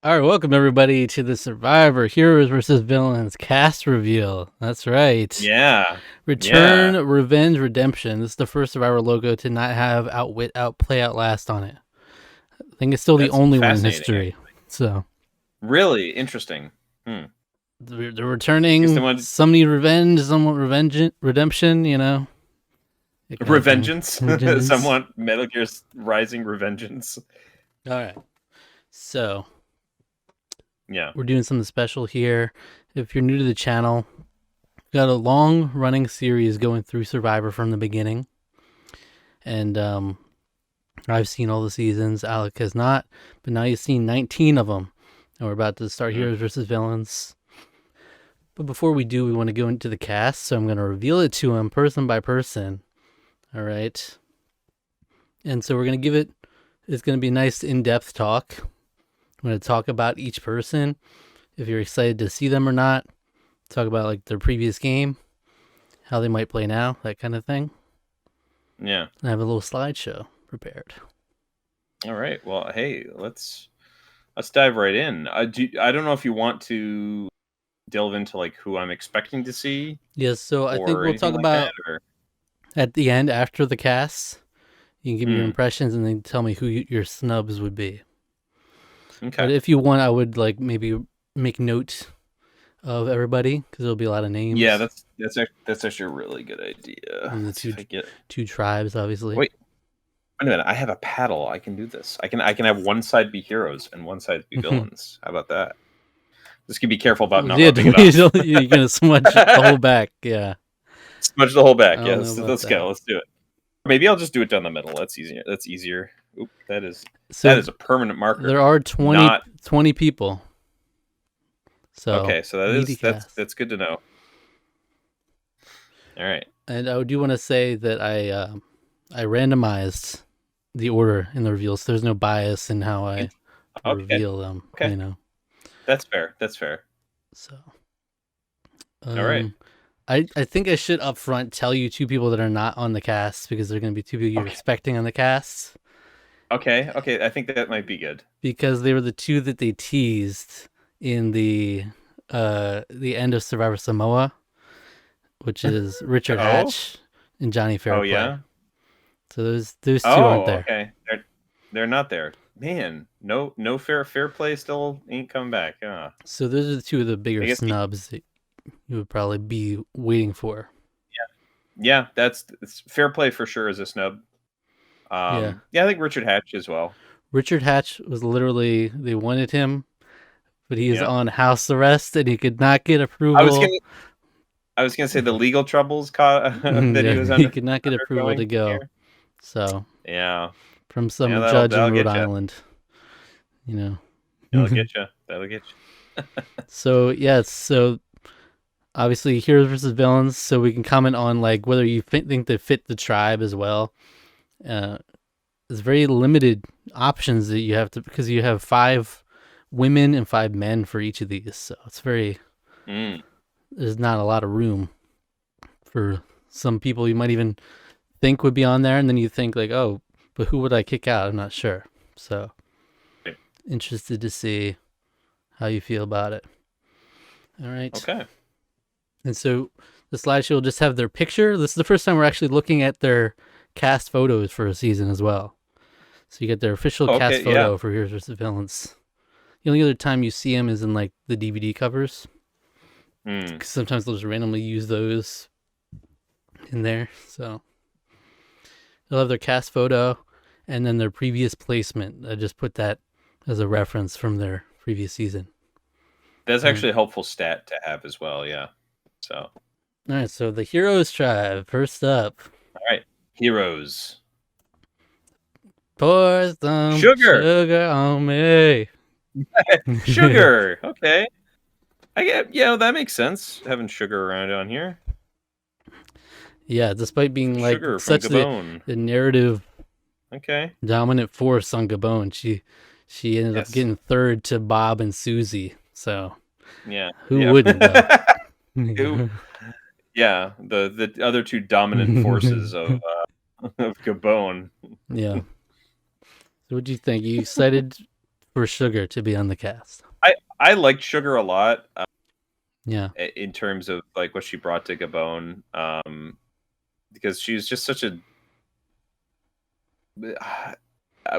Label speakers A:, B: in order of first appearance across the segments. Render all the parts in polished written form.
A: All right, welcome everybody to the Survivor Heroes versus Villains cast reveal. That's right.
B: Yeah.
A: Return,
B: Yeah.
A: Revenge, Redemption. This is the first Survivor logo to not have Outwit, Outplay, Outlast on it. I think it's still the
B: That's
A: only one in
B: fascinating.
A: history. So
B: Really interesting.
A: they're
B: Guess they
A: returning.
B: wanted
A: Some need revenge, some want redemption. It kind of thing.
B: revengeance. Some
A: Revengeance.
B: want Metal Gear's Rising revengeance.
A: All right. So
B: Yeah.
A: we're doing something special here. If you're new to the channel, we've got a long running series going through Survivor from the beginning. And I've seen all the seasons. Alec has not, but now you've seen 19 of them. And we're about to start Heroes versus Villains. But before we do, we want to go into the cast. So I'm going to reveal it to him person by person. All right. And so we're going to give it, it's going to be a nice in-depth talk. I'm going to talk about each person, if you're excited to see them or not. Talk about like their previous game, how they might play now, that kind of thing.
B: Yeah.
A: And I have a little slideshow prepared.
B: All right. Well, hey, let's dive right in. I don't know if you want to delve into like who I'm expecting to see.
A: Yes, so I think we'll
B: anything
A: talk
B: like
A: about
B: that, or...
A: at the end after the cast. You can give me your
B: Hmm.
A: impressions and then tell me who your snubs would be.
B: Okay.
A: But if you want, I would like maybe make note of everybody because there'll be a lot of names.
B: Yeah, that's actually a really good idea.
A: And the
B: Let's see if I get...
A: two tribes, obviously.
B: Wait a minute. I have a paddle. I can do this. I can have one side be heroes and one side be villains. How about that? Just can be careful about not rubbing it off.
A: You're gonna smudge the whole back. Yeah,
B: Smudge the whole back.
A: I
B: Yeah,
A: don't know about
B: let's
A: that.
B: go. Let's do it. Maybe I'll just do it down the middle. That's easier. That's easier. Oop, that is
A: So
B: a permanent marker.
A: there are 20 people. So
B: okay, so that's good to know. All right.
A: And I do want to say that I randomized the order in the reveals. So there's no bias in how I reveal them.
B: Okay.
A: You know.
B: That's fair. That's fair.
A: So.
B: All right.
A: I think I should up front tell you two people that are not on the cast because they're going to be two people you're expecting on the cast.
B: Okay. I think that might be good.
A: Because they were the two that they teased in the end of Survivor Samoa, which is Richard Hatch and Johnny Fairplay.
B: Oh yeah.
A: So those two aren't there.
B: Okay. They're not there. Man, no fair play still ain't coming back.
A: So those are the two of the bigger snubs that you would probably be waiting for.
B: Yeah, it's fair play for sure as a snub. Yeah, I think Richard Hatch as well.
A: Richard Hatch was literally, they wanted him, but he is on house arrest and he could not get approval.
B: I was gonna say the legal troubles that he was under.
A: He could not get approval to go. Here. So
B: yeah,
A: from some judge in Rhode Island, you know.
B: That'll get you. That'll get you.
A: So so obviously heroes versus villains. So we can comment on like whether you think they fit the tribe as well. There's very limited options that you have to, because you have 5 women and 5 men for each of these. So it's very, there's not a lot of room for some people you might even think would be on there. And then you think like, oh, but who would I kick out? I'm not sure. So interested to see how you feel about it. All right.
B: Okay.
A: And so the slideshow will just have their picture. This is the first time we're actually looking at their cast photos for a season as well. So you get their official cast photo for Heroes vs. Villains. The only other time you see them is in like the DVD covers. Because sometimes they'll just randomly use those in there. So they'll have their cast photo and then their previous placement. I just put that as a reference from their previous season.
B: That's actually a helpful stat to have as well. Yeah. So.
A: All right. So the Heroes tribe, first up.
B: All right. Heroes.
A: Pour some sugar on me.
B: Sugar. Okay. I get, that makes sense. Having sugar around on here.
A: Yeah, despite being like such the narrative dominant force on Gabon, she ended up getting third to Bob and Susie. So who wouldn't though?
B: Yeah, the other two dominant forces of Gabon.
A: Yeah. So what do you think? Are you excited for Sugar to be on the cast.
B: I liked Sugar a lot,
A: Yeah,
B: in terms of like what she brought to Gabon, because she's just such a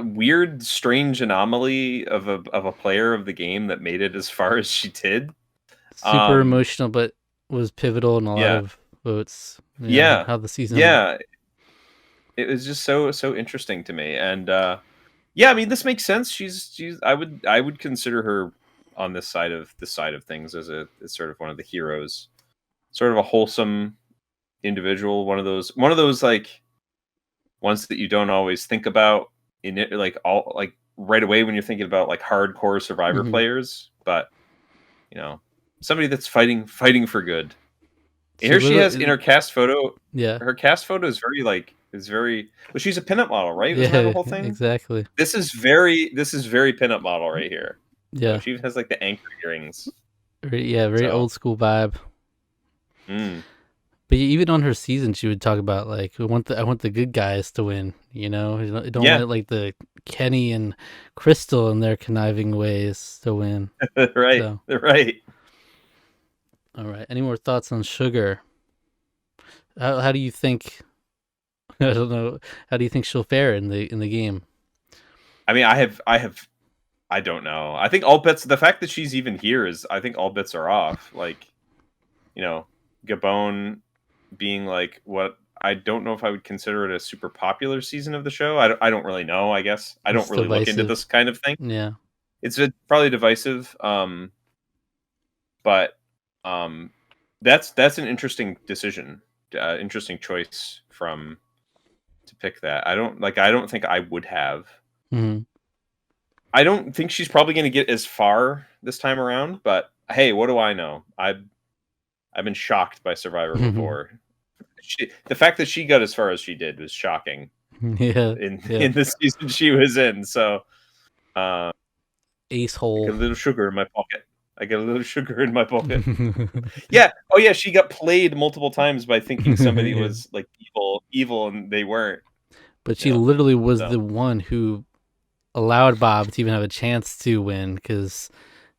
B: weird, strange anomaly of a player of the game that made it as far as she did.
A: super
B: Um,
A: emotional, but was pivotal in a lot
B: yeah,
A: of votes.
B: yeah,
A: How the season went.
B: yeah. It was just so interesting to me, and yeah, I mean, this makes sense. She's I would consider her on this side of things as sort of one of the heroes, sort of a wholesome individual, one of those like ones that you don't always think about in it, like all like right away when you're thinking about like hardcore Survivor
A: Hmm.
B: players, but you know, somebody that's fighting for good. And
A: She
B: here she has
A: literally,
B: in her cast photo.
A: yeah,
B: Her cast photo is very. Well, she's a pinup model, right? Wasn't that the
A: yeah,
B: whole thing?
A: exactly.
B: This is very pinup model right here. So
A: Yeah,
B: she even has like the anchor earrings.
A: yeah, very
B: So
A: old school vibe.
B: mm,
A: But even on her season, she would talk about like, I want the good guys to win. I don't
B: yeah,
A: want like the Kenny and Crystal and their conniving ways to win.
B: right,
A: So,
B: right.
A: all right. Any more thoughts on Sugar? How do you think? I don't know. How do you think she'll fare in the game?
B: I mean, I don't know. I think all bets. The fact that she's even here is, I think all bets are off. Like, you know, Gabon being like what I don't know if I would consider it a super popular season of the show. I don't really know. I guess I don't
A: It's
B: really look into
A: divisive.
B: this kind of thing.
A: Yeah.
B: It's probably divisive. But that's an interesting decision, interesting choice from to pick that. I don't think I would have.
A: Hmm.
B: I don't think she's probably going to get as far this time around. But hey, what do I know? I've been shocked by Survivor before. The fact that she got as far as she did was shocking
A: Yeah.
B: in
A: Yeah.
B: in the season she was in. So uh,
A: Ace
B: I got
A: hole.
B: a little sugar in my pocket. I got a little sugar in my pocket. Yeah. Oh, yeah. She got played multiple times by thinking somebody
A: Yeah.
B: was like evil, and they weren't.
A: But
B: You
A: she
B: know.
A: literally was
B: So
A: the one who allowed Bob to even have a chance to win because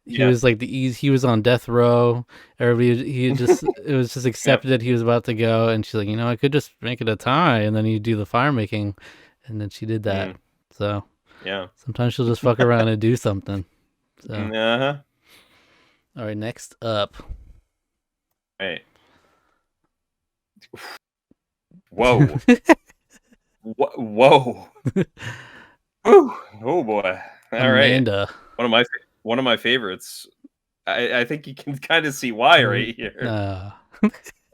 A: he
B: yeah,
A: was like he was on death row. Everybody, it was just
B: yep.
A: accepted that he was about to go, and she's like, I could just make it a tie, and then you do the fire making, and then she did that.
B: Mm,
A: So
B: yeah.
A: sometimes she'll just fuck around and do something. So,
B: Uh huh.
A: all right, next up.
B: Right. Whoa. Whoa. Whew. Oh boy. All right.
A: Amanda.
B: One of my one of my favorites. I think you can kind of see why right here.
A: Uh,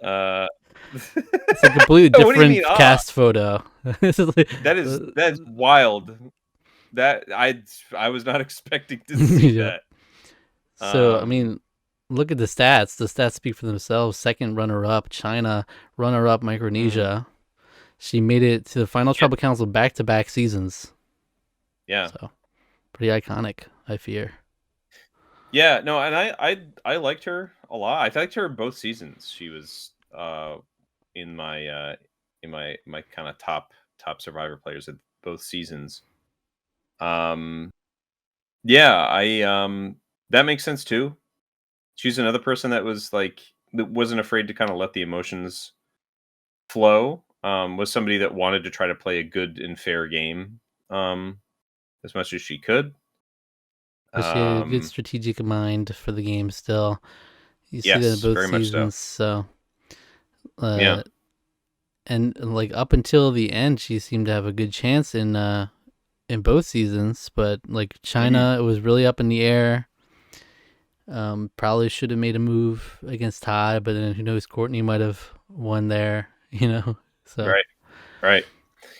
B: Uh,
A: it's a completely
B: what do you mean?
A: different cast photo. This is like,
B: That is wild. That I was not expecting to see
A: yeah.
B: that.
A: So, I
B: Um,
A: mean, look at the stats. The stats speak for themselves. Second runner up, China. Runner up,
B: mm,
A: Micronesia. She made it to the final
B: yeah,
A: Tribal Council back to back seasons.
B: yeah,
A: So, pretty iconic, I fear.
B: yeah. No, and I liked her a lot. I liked her in both seasons. She was in my kind of top Survivor players at both seasons. Um, yeah, I that makes sense too. She's another person that wasn't afraid to kind of let the emotions flow. Was somebody that wanted to try to play a good and fair game, um, as much as she could.
A: But she had a good
B: Um,
A: strategic mind for the game still. You see that in
B: yes,
A: both
B: very much so.
A: seasons. So,
B: Yeah.
A: uh, and like up until the end, she seemed to have a good chance in both seasons. But like
B: Mhm.
A: China, it was really up in the air. Probably should have made a move against Todd, but then who knows? Courtney might have won there. So
B: Right. Right.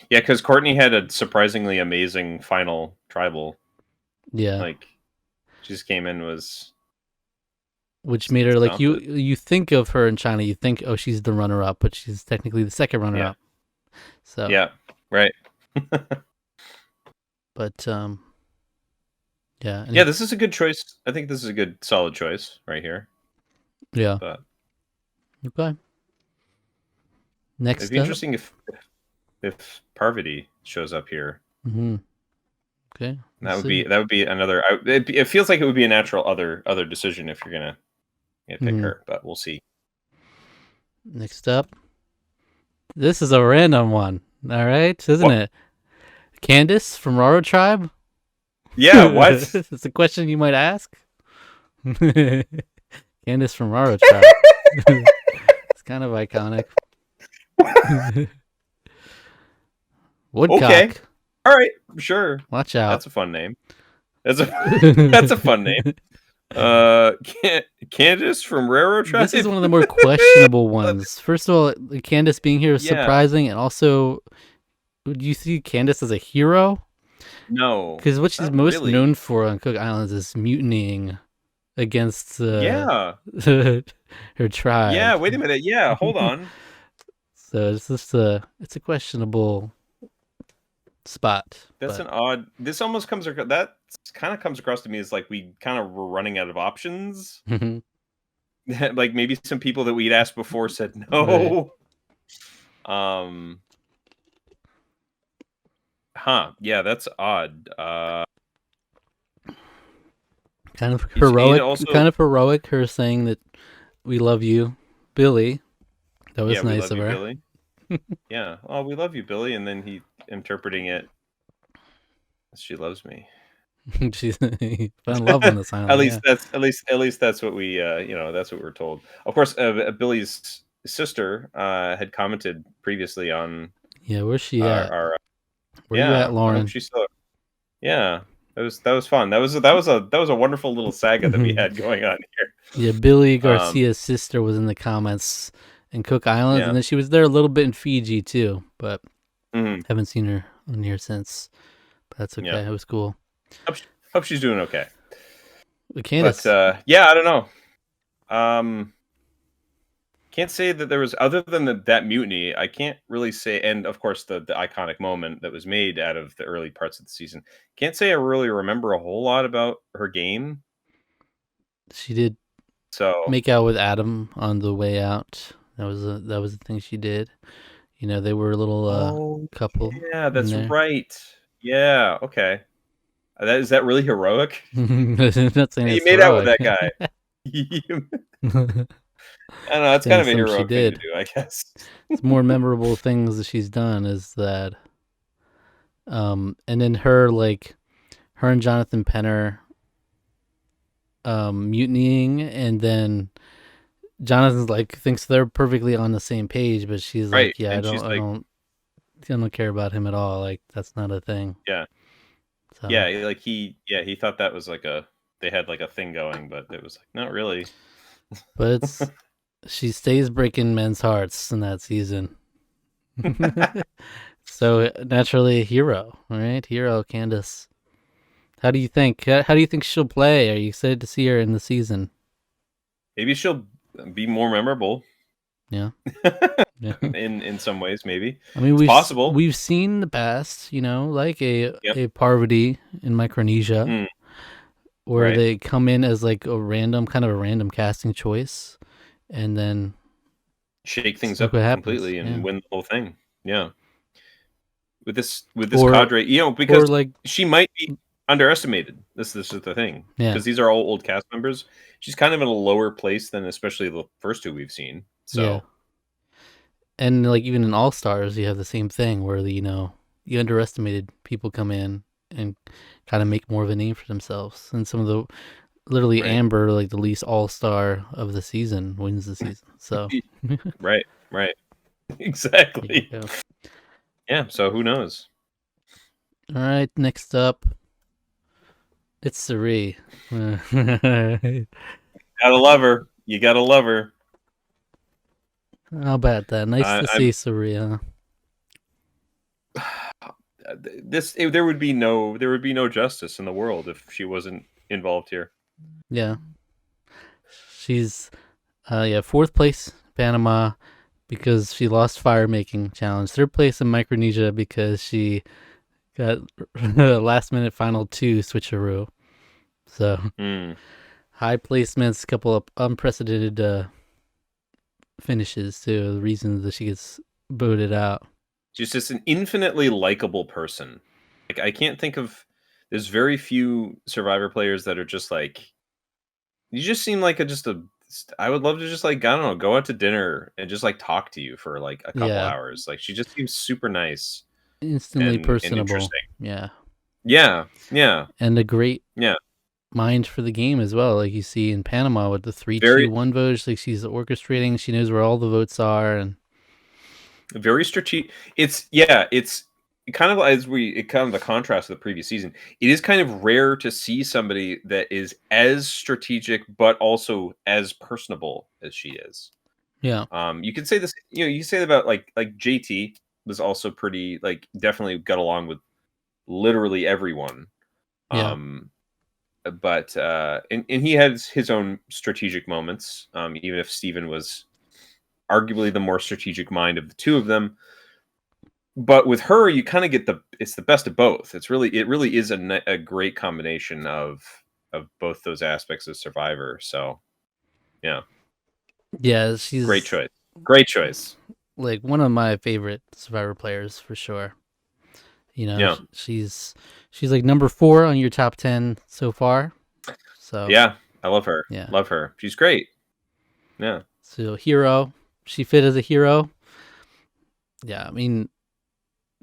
B: Yeah, because Courtney had a surprisingly amazing final tribal.
A: yeah,
B: Like, she just came in was
A: which made her like
B: stomped it.
A: you think of her in China, you think oh she's the runner up, but she's technically the second runner
B: Yeah.
A: up. So,
B: Yeah. Right.
A: but yeah,
B: Yeah,
A: any
B: this is a good choice. I think this is a good solid choice right here.
A: yeah,
B: But
A: okay.
B: it'd
A: Next
B: be
A: up,
B: interesting if Parvati shows up here.
A: hmm okay, We'll see.
B: That would be another. It feels like it would be a natural other decision if you're gonna pick
A: Mhm.
B: her, but we'll see.
A: Next up, this is a random one. All right, isn't
B: What?
A: it? Candace from Raro Tribe.
B: Yeah. What?
A: It's a question you might ask. Candace from Raro Tribe. It's kind of iconic.
B: Okay.
A: Woodcock.
B: All right. Sure.
A: Watch out.
B: That's a fun name. That's a fun name. Candace from Railroad Tribe.
A: This is one of the more questionable ones. First of all, Candace being here is
B: Yeah.
A: surprising, and also, would you see Candace as a hero?
B: No,
A: Because what she's
B: not
A: most
B: really.
A: known for on Cook Islands is mutinying against
B: Yeah.
A: her tribe.
B: Yeah. Wait a minute. Yeah. Hold on.
A: So it's just it's a questionable spot.
B: That's an odd. This almost comes. That kind of comes across to me as like we kind of were running out of options. Like maybe some people that we'd asked before said no. Right. Yeah, that's odd.
A: Kind of heroic.
B: Also,
A: kind of heroic. Her saying that we love you, Billy. That was
B: yeah,
A: nice of
B: you,
A: her.
B: Billy. Yeah. Oh, we love you, Billy. And then he interpreting it. She loves me.
A: She's found love on this island.
B: At least that's what we that's what we're told. Of course, Billy's sister had commented previously on
A: where's she at? Where you at, Lauren?
B: She's still. Yeah, that was fun. That was a wonderful little saga that we had going on here.
A: Yeah, Billy Garcia's sister was in the comments in Cook Islands, and then she was there a little bit in Fiji too, but haven't seen her on here since. But that's okay. It was cool.
B: Hope she's doing okay.
A: Candace.
B: But I don't know. Can't say that there was, other than that mutiny, I can't really say, and of course the iconic moment that was made out of the early parts of the season. Can't say I really remember a whole lot about her game.
A: She did make out with Adam on the way out. That was the thing she did. You know, they were a little couple.
B: Yeah, that's right. Yeah, okay. Is that really heroic?
A: I'm not saying
B: you
A: it's
B: made
A: heroic.
B: out with that guy. I don't know. That's kind of a heroic thing to do, I guess.
A: It's more memorable things that she's done is that, and then her and Jonathan Penner, mutinying, and then Jonathan's thinks they're perfectly on the same page, but she's like, yeah, I don't care about him at all. Like that's not a thing.
B: Yeah. So. Yeah, he thought that was they had a thing going, but it was not really.
A: But she stays breaking men's hearts in that season. So naturally a hero, right? Hero Candace. How do you think she'll play? Are you excited to see her in the season?
B: Maybe she'll be more memorable.
A: Yeah.
B: in some ways, maybe.
A: I mean,
B: it's possible.
A: We've seen the past, like a Parvati in Micronesia, where they come in as a random casting choice, and then
B: shake things up completely and win the whole thing. Yeah. With this cadre, because she might be underestimated. This is the thing. Because these are all old cast members. She's kind of in a lower place than especially the first two we've seen. So.
A: Yeah. And even in All Stars, you have the same thing where you underestimated people come in and kind of make more of a name for themselves. And some of the literally Amber, the least All Star of the season, wins the season. So
B: right, exactly. Yeah. So who knows?
A: All right. Next up, it's Sari.
B: Gotta love her. You gotta love her.
A: How about that? Nice to see Saria.
B: There would be no justice in the world if she wasn't involved here.
A: Yeah, she's fourth place Panama because she lost fire making challenge. Third place in Micronesia because she got last minute final 2 switcheroo. So high placements, couple of unprecedented finishes too. The reason that she gets booted out.
B: She's just an infinitely likable person. I can't think of there's very few Survivor players that are just like, you just seem like I would love to just like, I don't know, go out to dinner and just like talk to you for like a couple
A: Yeah,
B: hours. Like she just seems super nice
A: instantly
B: and
A: personable.
B: interesting.
A: Yeah,
B: Yeah, yeah,
A: and a great
B: yeah.
A: mind for the game as well. Like you see in Panama with the three, two,
B: Very,
A: one votes. Like she's orchestrating. She knows where all the votes are, and
B: very strategic. It's kind of as it kind of the contrast of the previous season. It is kind of rare to see somebody that is as strategic but also as personable as she is.
A: yeah,
B: You can say this, you can say that about like JT was also pretty, like, definitely got along with literally everyone.
A: yeah,
B: Um, but and he has his own strategic moments. Even if Steven was arguably the more strategic mind of the two of them. But with her, you kind of get it's the best of both. It really is a great combination of both those aspects of Survivor. So yeah,
A: yeah.
B: great
A: She's
B: choice. Great choice.
A: like one of my favorite Survivor players for sure. You know,
B: Yeah.
A: she's like number 4 on your top 10 so far. So
B: Yeah. I love her.
A: yeah,
B: Love her. She's great. Yeah.
A: so hero. She fit as a hero. Yeah, I mean,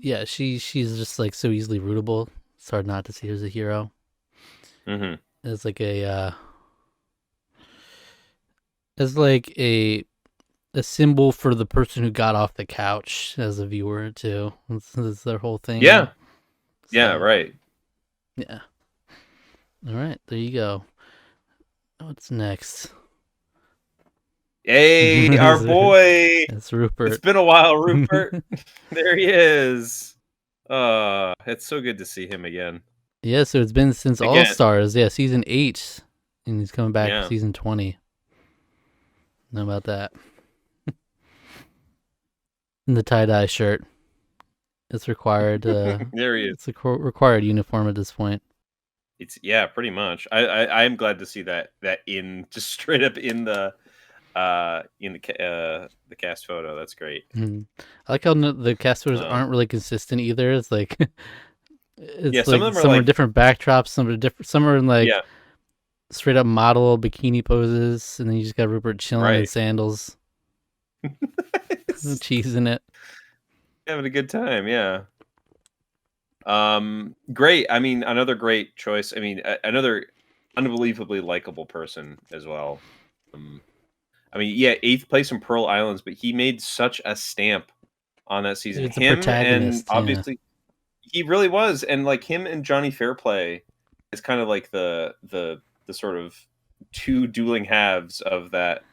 A: yeah, she's just like so easily rootable. It's hard not to see her as a hero.
B: Hmm.
A: As like as like a symbol for the person who got off the couch as a viewer too. That's their whole thing.
B: Yeah. Yeah.
A: So
B: Right.
A: yeah. All right, there you go. What's next?
B: Hey, our boy.
A: It's
B: It's
A: Rupert.
B: been a while, Rupert. There he is. It's so good to see him again.
A: Yeah, so it's been since All
B: Again.
A: Stars. Yeah, season 8, and he's coming back
B: Yeah.
A: season 20. How about that? In the tie dye shirt. It's required.
B: There he is.
A: It's a required uniform at this point.
B: It's, yeah, pretty much. I am glad to see that in just straight up in the cast photo. That's great.
A: Mhm. I like how the cast photos
B: Um,
A: aren't really consistent either. It's like
B: yeah,
A: it's
B: some of
A: like
B: them are
A: some are
B: like,
A: different backdrops, some are different. Some are in like
B: yeah,
A: straight up model bikini poses, and then you just got Rupert chilling in
B: right.
A: sandals, cheesing it.
B: Having a good time, yeah. Great. I mean, another great choice. I mean, another unbelievably likable person as well. Um, I mean, yeah, 8th place in Pearl Islands, but he made such a stamp on that season.
A: It's a
B: Him and
A: protagonist, yeah.
B: obviously he really was, and like him and Johnny Fairplay is kind of like the sort of two dueling halves of that,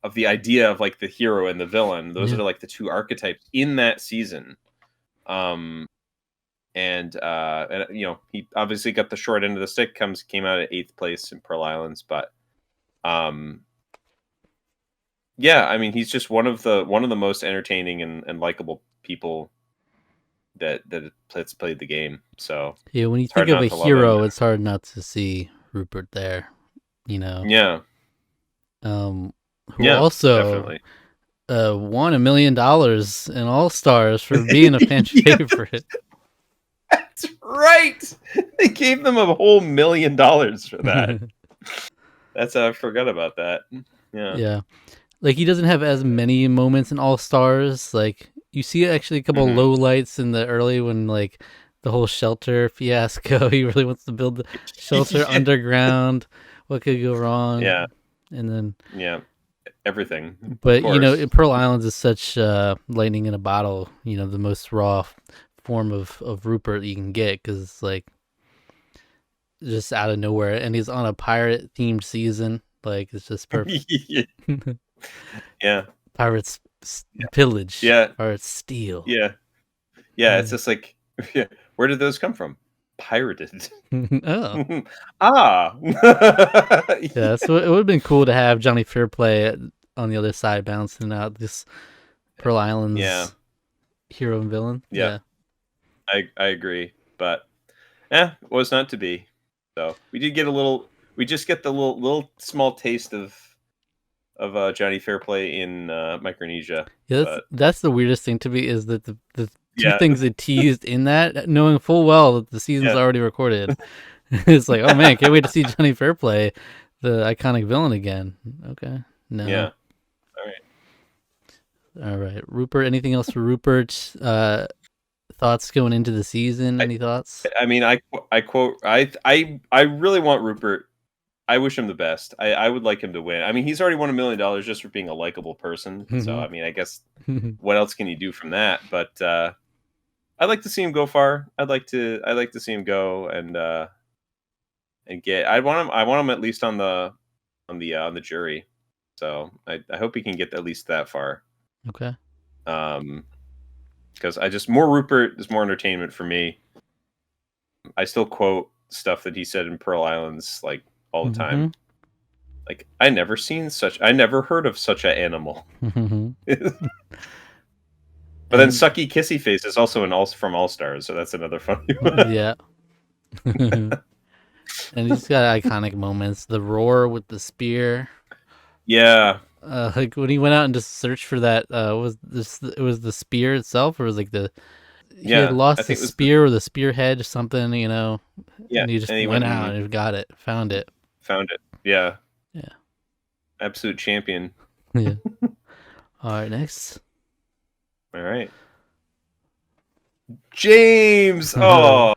B: of the idea of like the hero and the villain. Those
A: Yeah.
B: are like the two archetypes in that season. Um, and he obviously got the short end of the stick. Came out at 8th place in Pearl Islands, but um, yeah, I mean, he's just one of the most entertaining and likable people that's played the game. So
A: Yeah, when you
B: it's
A: think
B: hard
A: of a
B: not to love him.
A: hero, it's hard not to see Rupert there, you know.
B: Yeah,
A: Who
B: yeah,
A: also
B: definitely.
A: won $1 million in All Stars for being a fan
B: Yeah,
A: favorite.
B: that's right. They gave them a whole $1 million for that. That's I forgot about that. Yeah.
A: Yeah. Like he doesn't have as many moments in All Stars. Like you see actually a couple
B: Hmm.
A: low lights in the early when like the whole shelter fiasco. He really wants to build the shelter
B: Yeah.
A: underground. What could go
B: Yeah.
A: wrong? And then
B: Yeah. Everything, of
A: but you know,
B: course.
A: Pearl Islands is such lightning in a bottle, you know, the most raw form of Rupert you can get because it's like just out of nowhere and he's on a pirate themed season. Like it's just perfect.
B: Yeah.
A: Pirates pillage,
B: Yeah.
A: pirates steal.
B: Yeah. Yeah. It's just like, yeah, where did those come from? Pirated.
A: Oh,
B: Ah.
A: yeah. So it would have been cool to have Johnny Fairplay on the other side bouncing out this Pearl
B: Yeah.
A: Islands hero and villain.
B: Yeah.
A: Yeah,
B: I agree. But was not to be. So we just get the little small taste of Johnny Fairplay in Micronesia.
A: yeah.
B: But
A: That's the weirdest thing to me is that the two
B: Yeah.
A: things it teased in that, knowing full well that the season's
B: Yeah.
A: already recorded. It's like, oh man, can't wait to see Johnny Fairplay, the iconic villain again. Okay,
B: Yeah.
A: no,
B: All right.
A: all right, Rupert. Anything else for Rupert? Thoughts going into the season? Any thoughts?
B: I mean, I quote I really want Rupert. I wish him the best. I would like him to win. I mean, he's already won $1 million just for being a likable person. So I mean, I guess what else can you do from that? But I'd like to see him go far. I'd like to see him go and get. I want him at least on the jury. So I hope he can get at least that far.
A: Okay.
B: Because I just more Rupert is more entertainment for me. I still quote stuff that he said in Pearl Islands like all the time. Like I never heard of such an animal. But then Sucky Kissy Face is also from All Stars, so that's another funny one.
A: Yeah. And he's got iconic moments. The roar with the spear.
B: Yeah.
A: Like when he went out and just searched for that, it was the spear itself, or was like he had lost the spear or the spearhead or something,
B: Yeah.
A: And he just went out and got it, found it.
B: Yeah.
A: Yeah.
B: Absolute champion.
A: Yeah. All right, next.
B: All right. James. Oh.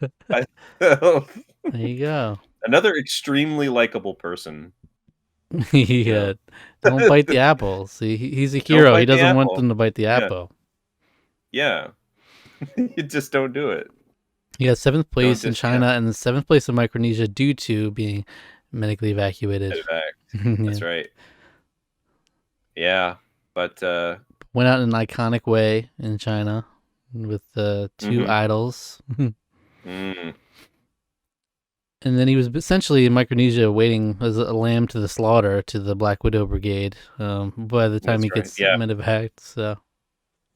A: There you go.
B: Another extremely likable person.
A: Yeah. Don't bite the apple. See, he's a hero. He doesn't want them to bite the apple.
B: Yeah. You just don't do it.
A: He got 7th place in China and the 7th place in Micronesia due to being medically evacuated.
B: That's right. Yeah, but
A: went out in an iconic way in China with two idols. And then he was essentially in Micronesia waiting as a lamb to the slaughter to the Black Widow Brigade by the time he gets medevaced. So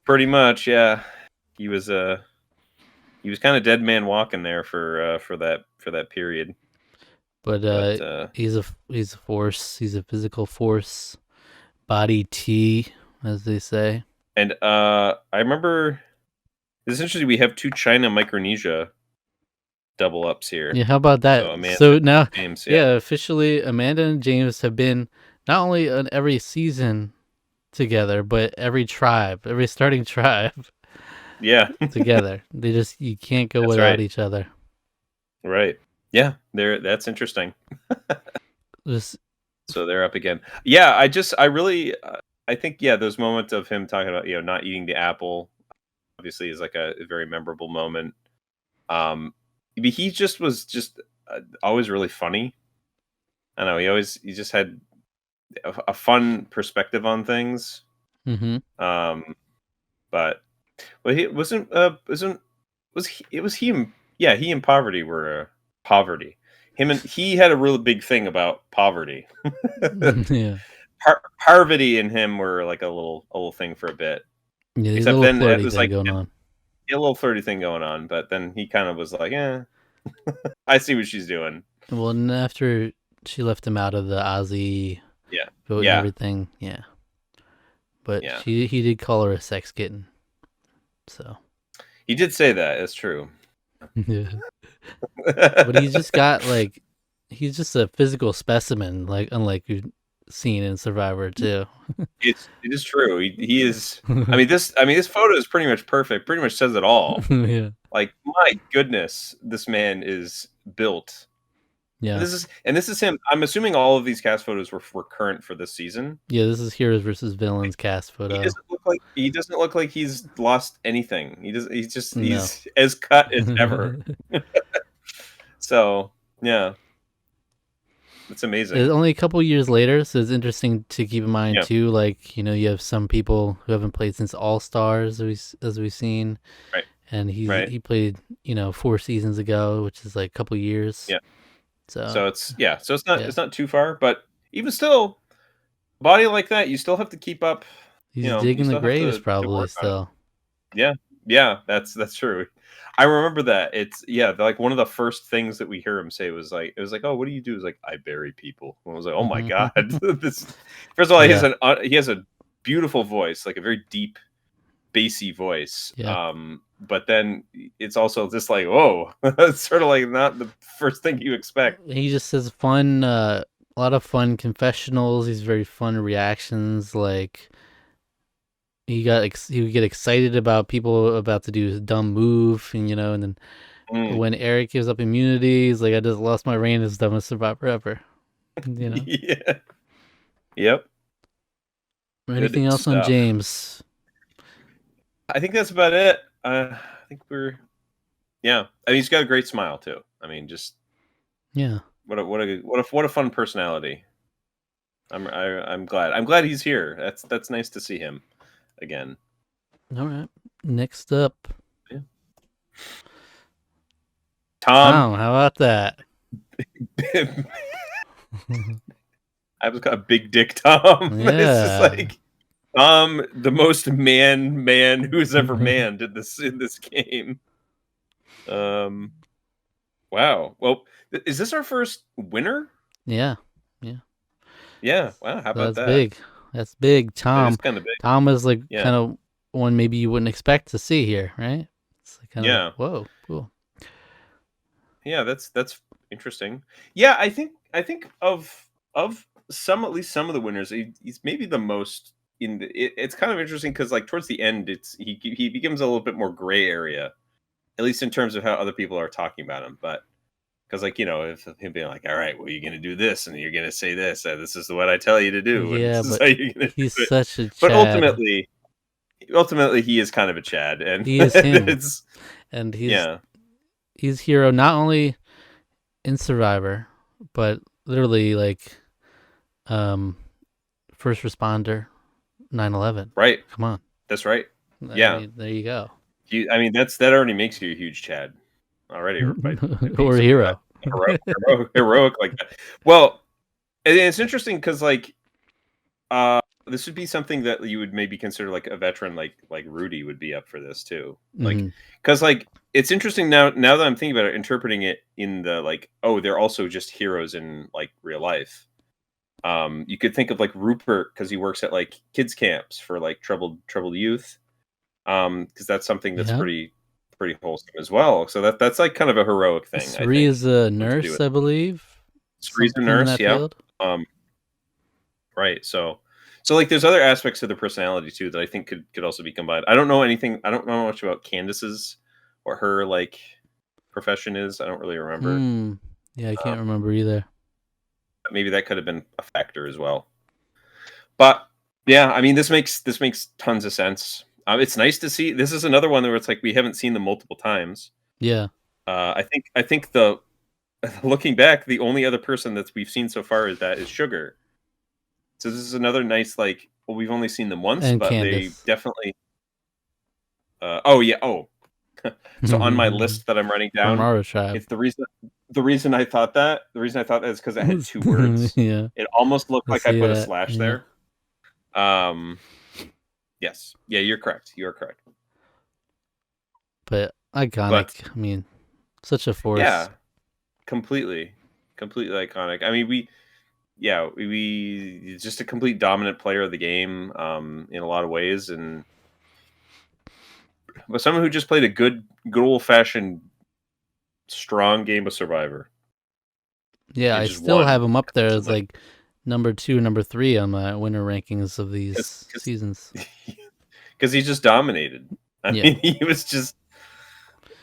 B: pretty much, yeah. He was kind of dead man walking there for that period.
A: But he's a force. He's a physical force, body T, as they say.
B: And I remember, essentially, we have 2 China Micronesia double ups here.
A: Yeah, how about that? So now, James, officially, Amanda and James have been not only on every season together, but every starting tribe.
B: Yeah,
A: together. You can't go without each other.
B: Right. Yeah, that's interesting. So they're up again. Yeah, I think those moments of him talking about not eating the apple, obviously is like a very memorable moment. He just was always really funny. I don't know. He just had a fun perspective on things. But he wasn't. He and Poverty were poverty. He had a really big thing about poverty.
A: Yeah.
B: Parvati and him were like a little thing for a bit.
A: Yeah, except then it was like going on.
B: A little flirty thing going on, but then he kind of was like, I see what she's doing.
A: Well, and after she left him out of the Aussie vote and everything, but he did call her a sex kitten. So
B: he did say that. It's true.
A: Yeah. But he's just got he's just a physical specimen, unlike you've seen in Survivor too.
B: It is true. He is. I mean, this photo is pretty much perfect. Pretty much says it all.
A: Yeah.
B: Like, my goodness, this man is built.
A: Yeah.
B: And this is him. I'm assuming all of these cast photos were current for this season.
A: Yeah, this is Heroes versus Villains cast photo.
B: He doesn't look like he's lost anything. He's as cut as ever. So, yeah. It's amazing.
A: It's only a couple years later, so it's interesting to keep in mind too. You have some people who haven't played since All Stars, as we've seen,
B: right?
A: And he played 4 seasons ago, which is like a couple years.
B: Yeah.
A: So
B: it's not too far, but even still, body like that, you still have to keep up.
A: He's digging the graves probably still.
B: Yeah, that's true. I remember that. It's like one of the first things that we hear him say was like, oh, what do you do? It's like, I bury people. And I was like, oh my god. First of all, he has a beautiful voice, like a very deep, bassy voice.
A: Yeah.
B: but then it's also just like, whoa, it's sort of like not the first thing you expect.
A: He just says fun, a lot of fun confessionals. He's very fun reactions. Like he would get excited about people about to do a dumb move, and and then when Eric gives up immunity, he's like, I just lost my reign as dumbest survivor ever.
B: Yeah. Yep.
A: Anything
B: Good
A: else on
B: stuff.
A: James?
B: I think that's about it. I think yeah. I mean, he's got a great smile too. I mean, just
A: Yeah.
B: What a fun personality. I'm glad. I'm glad he's here. That's nice to see him again.
A: All right. Next up,
B: Yeah.
A: Tom. How about that?
B: I was got a big dick Tom. It's just
A: Yeah.
B: like the most man who's ever manned in this game. Wow. Well, is this our first winner?
A: Yeah.
B: Yeah. Wow. How about
A: That's
B: that?
A: big. That's big.
B: That is
A: Tom.
B: kind of big.
A: Tom is like
B: Yeah.
A: kind of one maybe you wouldn't expect to see here, right? It's like kind of
B: Yeah.
A: whoa, cool.
B: Yeah. That's interesting. Yeah. I think of some, at least some of the winners, he's maybe the most it's kind of interesting because like towards the end, he becomes a little bit more gray area, at least in terms of how other people are talking about him. But because like if him being like, all right, well, you're gonna do this and you're gonna say this, this is what I tell you to do, and
A: Yeah,
B: this is
A: but
B: how you're gonna
A: he's
B: do it.
A: such a
B: But
A: Chad.
B: ultimately, he is kind of a Chad, and
A: He is him,
B: it's
A: and
B: yeah,
A: he's hero not only in Survivor, but literally like first responder 9/11.
B: right.
A: Come on.
B: That's right.
A: I
B: Yeah,
A: mean, there you go.
B: I mean that already makes you a huge Chad already by being
A: Or a
B: something that
A: hero.
B: heroic like that. Well, and it's interesting because like this would be something that you would maybe consider like a veteran like Rudy would be up for this too. Like
A: Mhm.
B: cuz like it's interesting now that I'm thinking about it, interpreting it in the like, oh, they're also just heroes in like real life. You could think of like Rupert because he works at like kids camps for like troubled youth. Because that's something that's
A: Yeah.
B: pretty wholesome as well. So that's like kind of a heroic thing, I
A: Sri
B: think,
A: is a
B: to do
A: nurse,
B: it.
A: I believe.
B: Spree's a
A: Something in
B: nurse,
A: that
B: yeah.
A: field.
B: Um, right. So like there's other aspects to the personality too that I think could also be combined. I don't know anything. I don't know much about Candace's what her like profession is. I don't really remember.
A: Yeah, I
B: Um,
A: can't remember either.
B: maybe that could have been a factor as well. But yeah, I mean, this makes tons of sense. It's nice to see. This is another one where it's like we haven't seen them multiple times.
A: Yeah.
B: I think the looking back, the only other person that we've seen so far is Sugar. So this is another nice like. Well, we've only seen them once,
A: And
B: but they
A: Candace.
B: definitely. Oh yeah. Oh, so on my
A: From
B: list that I'm writing down,
A: our tribe.
B: it's the reason I thought that is because it had two words.
A: Yeah.
B: It almost looked
A: I
B: like I
A: see
B: put a
A: that.
B: slash
A: Yeah.
B: there. Yes. Yeah, you're correct. You are correct.
A: But
B: But
A: iconic. I mean, such a force.
B: yeah, completely iconic. I mean, we just a complete dominant player of the game, in a lot of ways, and but someone who just played a good old fashioned strong game of Survivor
A: Yeah,
B: and
A: I
B: just
A: still have
B: won.
A: him up there
B: So
A: as like number 2, number 3 on my winner rankings of
B: because
A: these seasons.
B: because he just dominated. I
A: Yeah.
B: mean, he is just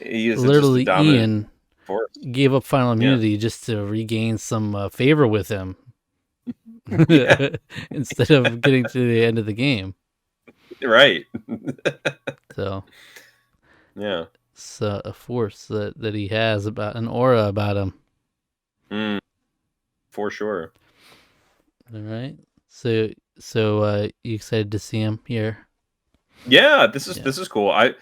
B: a
A: Literally,
B: dominant
A: Ian
B: force.
A: gave up final
B: Yeah,
A: immunity just to regain some favor with him
B: yeah,
A: instead of getting to the end of the game.
B: right.
A: So
B: Yeah.
A: it's a force that he has, about an aura about him.
B: Mm, for sure.
A: All right. So you excited to see him here?
B: Yeah, this is
A: Yeah.
B: this is cool. I'd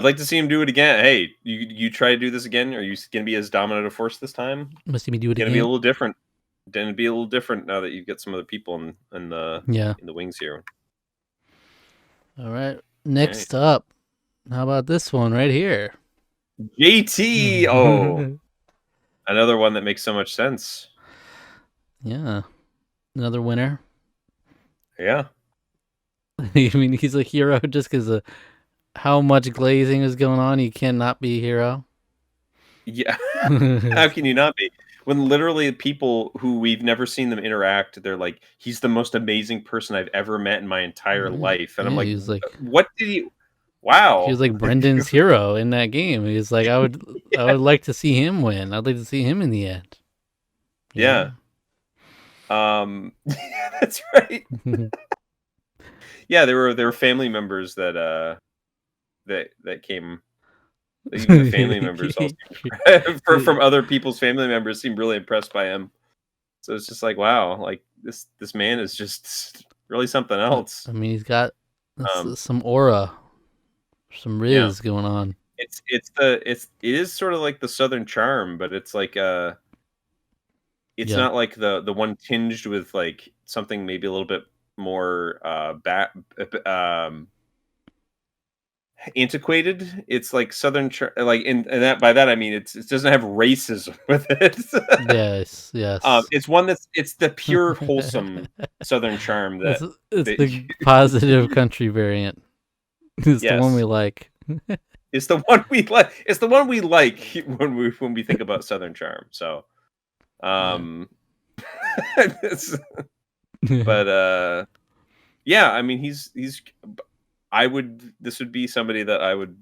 B: like to see him do it again. Hey, you try to do this again? Are you gonna be as dominant a force this time?
A: Must see me do it
B: Gonna be a
A: again?
B: little different. Gonna be a little different now that you've got some other people in the
A: Yeah.
B: in the wings here.
A: All right.
B: All right.
A: Next up, how about this one right here?
B: JT. Oh, another one that makes so much sense.
A: Yeah. Another winner.
B: Yeah.
A: I mean, he's a hero just because how much glazing is going on. You cannot be a hero.
B: Yeah. How can you not be? When literally people who we've never seen them interact, they're like, "He's the most amazing person I've ever met in my entire life." And I'm
A: Yeah,
B: like,
A: he was like
B: "What did he
A: he
B: Wow."
A: was like Brendan's hero in that game. He was like, I
B: Yeah.
A: would like to see him win. I'd like to see him in the end.
B: Yeah. Yeah, that's right. Yeah, there were family members that came. Even the family members all seemed from other people's family members seemed really impressed by him. So it's just like, wow, like this man is just really something else.
A: I mean, he's got
B: Um,
A: some aura, some
B: yeah,
A: riz going on.
B: it is sort of like the Southern charm, but it's like it's
A: Yeah,
B: not like the one tinged with like something maybe a little bit more antiquated. It's like like and that by that I mean it doesn't have racism with it.
A: yes, yes.
B: It's the pure wholesome Southern charm
A: it's
B: that
A: it's
B: that
A: the positive country variant. It's the one we
B: yes.
A: like.
B: It's the one we like. It's the one we like when we think about Southern charm. So,
A: Yeah.
B: um, but yeah. I mean, he's. I would. This would be somebody that I would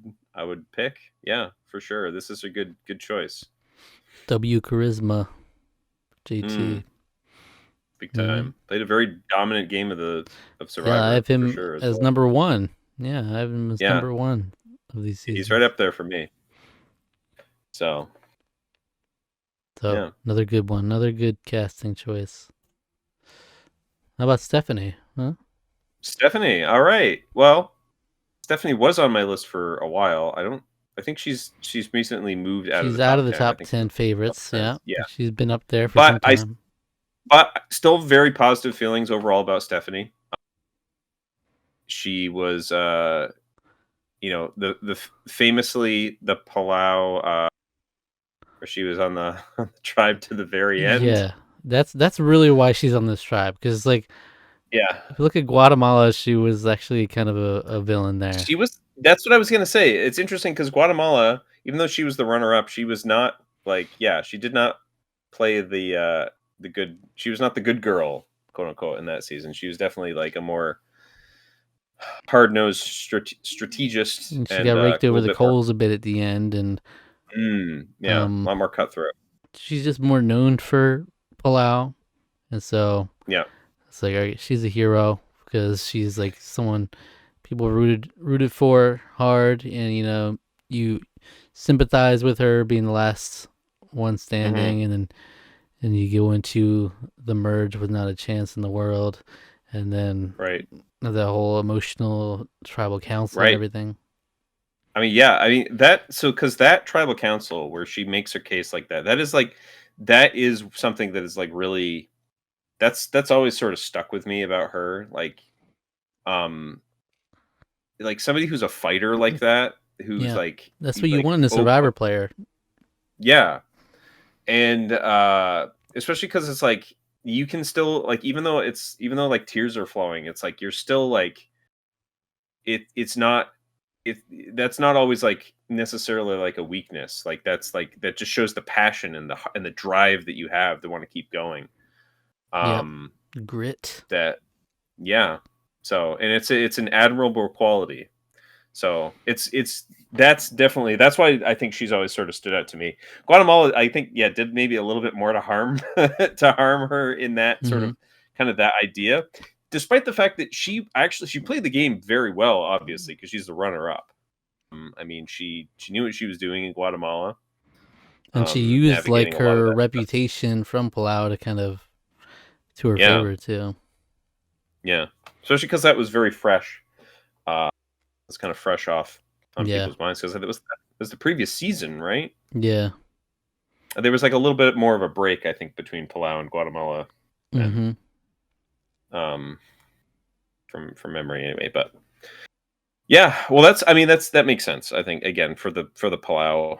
B: pick. Yeah, for sure. This is a good choice.
A: W charisma,
B: Mm,
A: JT.
B: big
A: Hmm.
B: time. Played a very dominant game of
A: Yeah, I
B: Survivor
A: have
B: for
A: him
B: sure as
A: as
B: well.
A: number one. Yeah, I have him as
B: Yeah,
A: number one of these
B: he's right
A: seasons.
B: up there for me. So
A: So
B: yeah,
A: another good one, another good casting choice. How about Stephanie? Huh?
B: Stephanie. All right. Well, Stephanie was on my list for a while. I don't. I think she's recently moved out of
A: She's
B: the
A: out of
B: top
A: the
B: 10. I
A: top
B: think she's
A: 10
B: top
A: favorites.
B: 10.
A: Yeah,
B: Yeah,
A: she's been up there for
B: but
A: some time.
B: still very positive feelings overall about Stephanie. She was, famously the Palau, where she was on the, on the tribe to the very end.
A: Yeah, that's really why she's on this tribe. Because like,
B: Yeah,
A: if you look at Guatemala, she was actually kind of a villain there.
B: she was. That's what I was gonna say. It's interesting because Guatemala, even though she was the runner-up, she was not like, yeah, she did not play the good. She was not the good girl, quote unquote, in that season. She was definitely like a more hard-nosed strategist
A: And she
B: and
A: got raked
B: a
A: over
B: little
A: the
B: bit more.
A: coals a bit at the end, and
B: Yeah, a
A: um,
B: lot more cutthroat.
A: she's just more known for Palau, and so
B: Yeah,
A: it's like, all right, she's a hero because she's like someone people rooted for hard, and you sympathize with her being the last one
B: hmm
A: standing, and you go into the merge with not a chance in the world, and then
B: right,
A: the whole emotional tribal council and
B: right.
A: everything.
B: I mean, yeah, I mean that. So because that tribal council where she makes her case like that, that is something that is like really. That's always sort of stuck with me about her. Um, like somebody who's a fighter like that, who's
A: Yeah, that's what you want in a
B: oh,
A: survivor player.
B: yeah, and especially because it's like you can still like even though like tears are flowing, it's like you're still like it's not it that's not always like necessarily like a weakness. Like that's like that just shows the passion and the drive that you have to want to keep going.
A: Yep,
B: Um,
A: grit.
B: that yeah. So and it's an admirable quality. So that's why I think she's always sort of stood out to me. Guatemala, I think, yeah, did maybe a little bit more to harm to harm her in that sort
A: Hmm.
B: of kind of that idea, despite the fact that she played the game very well, obviously, because she's the runner up. I mean, she knew what she was doing in Guatemala,
A: And she used
B: navigating
A: like
B: a lot of
A: her
B: that stuff.
A: reputation from Palau to kind of to her
B: Yeah,
A: favor too.
B: yeah, especially because that was very fresh. It's kind of fresh off on
A: Yeah,
B: people's minds because it was the previous season, right?
A: yeah.
B: There was like a little bit more of a break, I think, between Palau and Guatemala, and
A: Hmm.
B: um, from memory anyway. But yeah, well, that makes sense. I think again for the Palau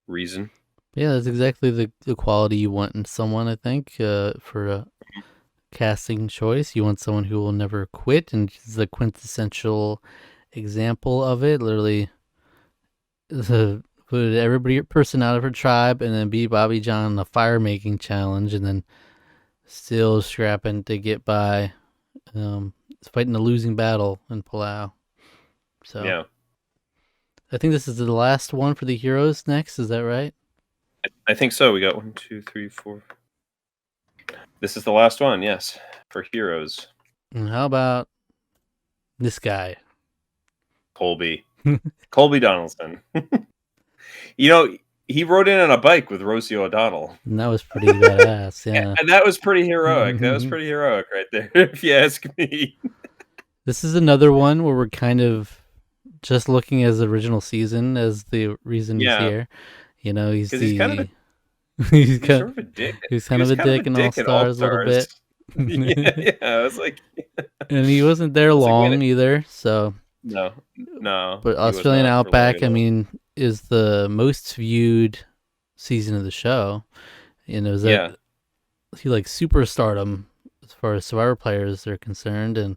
B: reason.
A: Yeah, that's exactly the quality you want in someone. I think for a casting choice, you want someone who will never quit and is the quintessential example of it. Literally, put every person out of her tribe and then beat Bobby John in a fire making challenge, and then still scrapping to get by, fighting a losing battle in Palau. So
B: Yeah.
A: I think this is the last one for the heroes next. Is that right?
B: I think so. We got 1, 2, 3, 4. This is the last one, yes, for heroes.
A: And how about this guy?
B: Colby. Colby Donaldson. You know, he rode in on a bike with Rosie O'Donnell.
A: And that was pretty badass, yeah.
B: And that was pretty heroic. That was pretty heroic right there, if you ask me.
A: This is another one where we're kind of just looking as the original season as the reason he's here. You know, he's
B: he's kind of a
A: he's
B: sort of a dick.
A: He's kind of a dick in All Stars a little bit.
B: Yeah, I was like,
A: and he wasn't there long either. So
B: no.
A: But Australian Outback, I mean, is the most viewed season of the show. You know, is that he like superstardom as far as Survivor players are concerned, and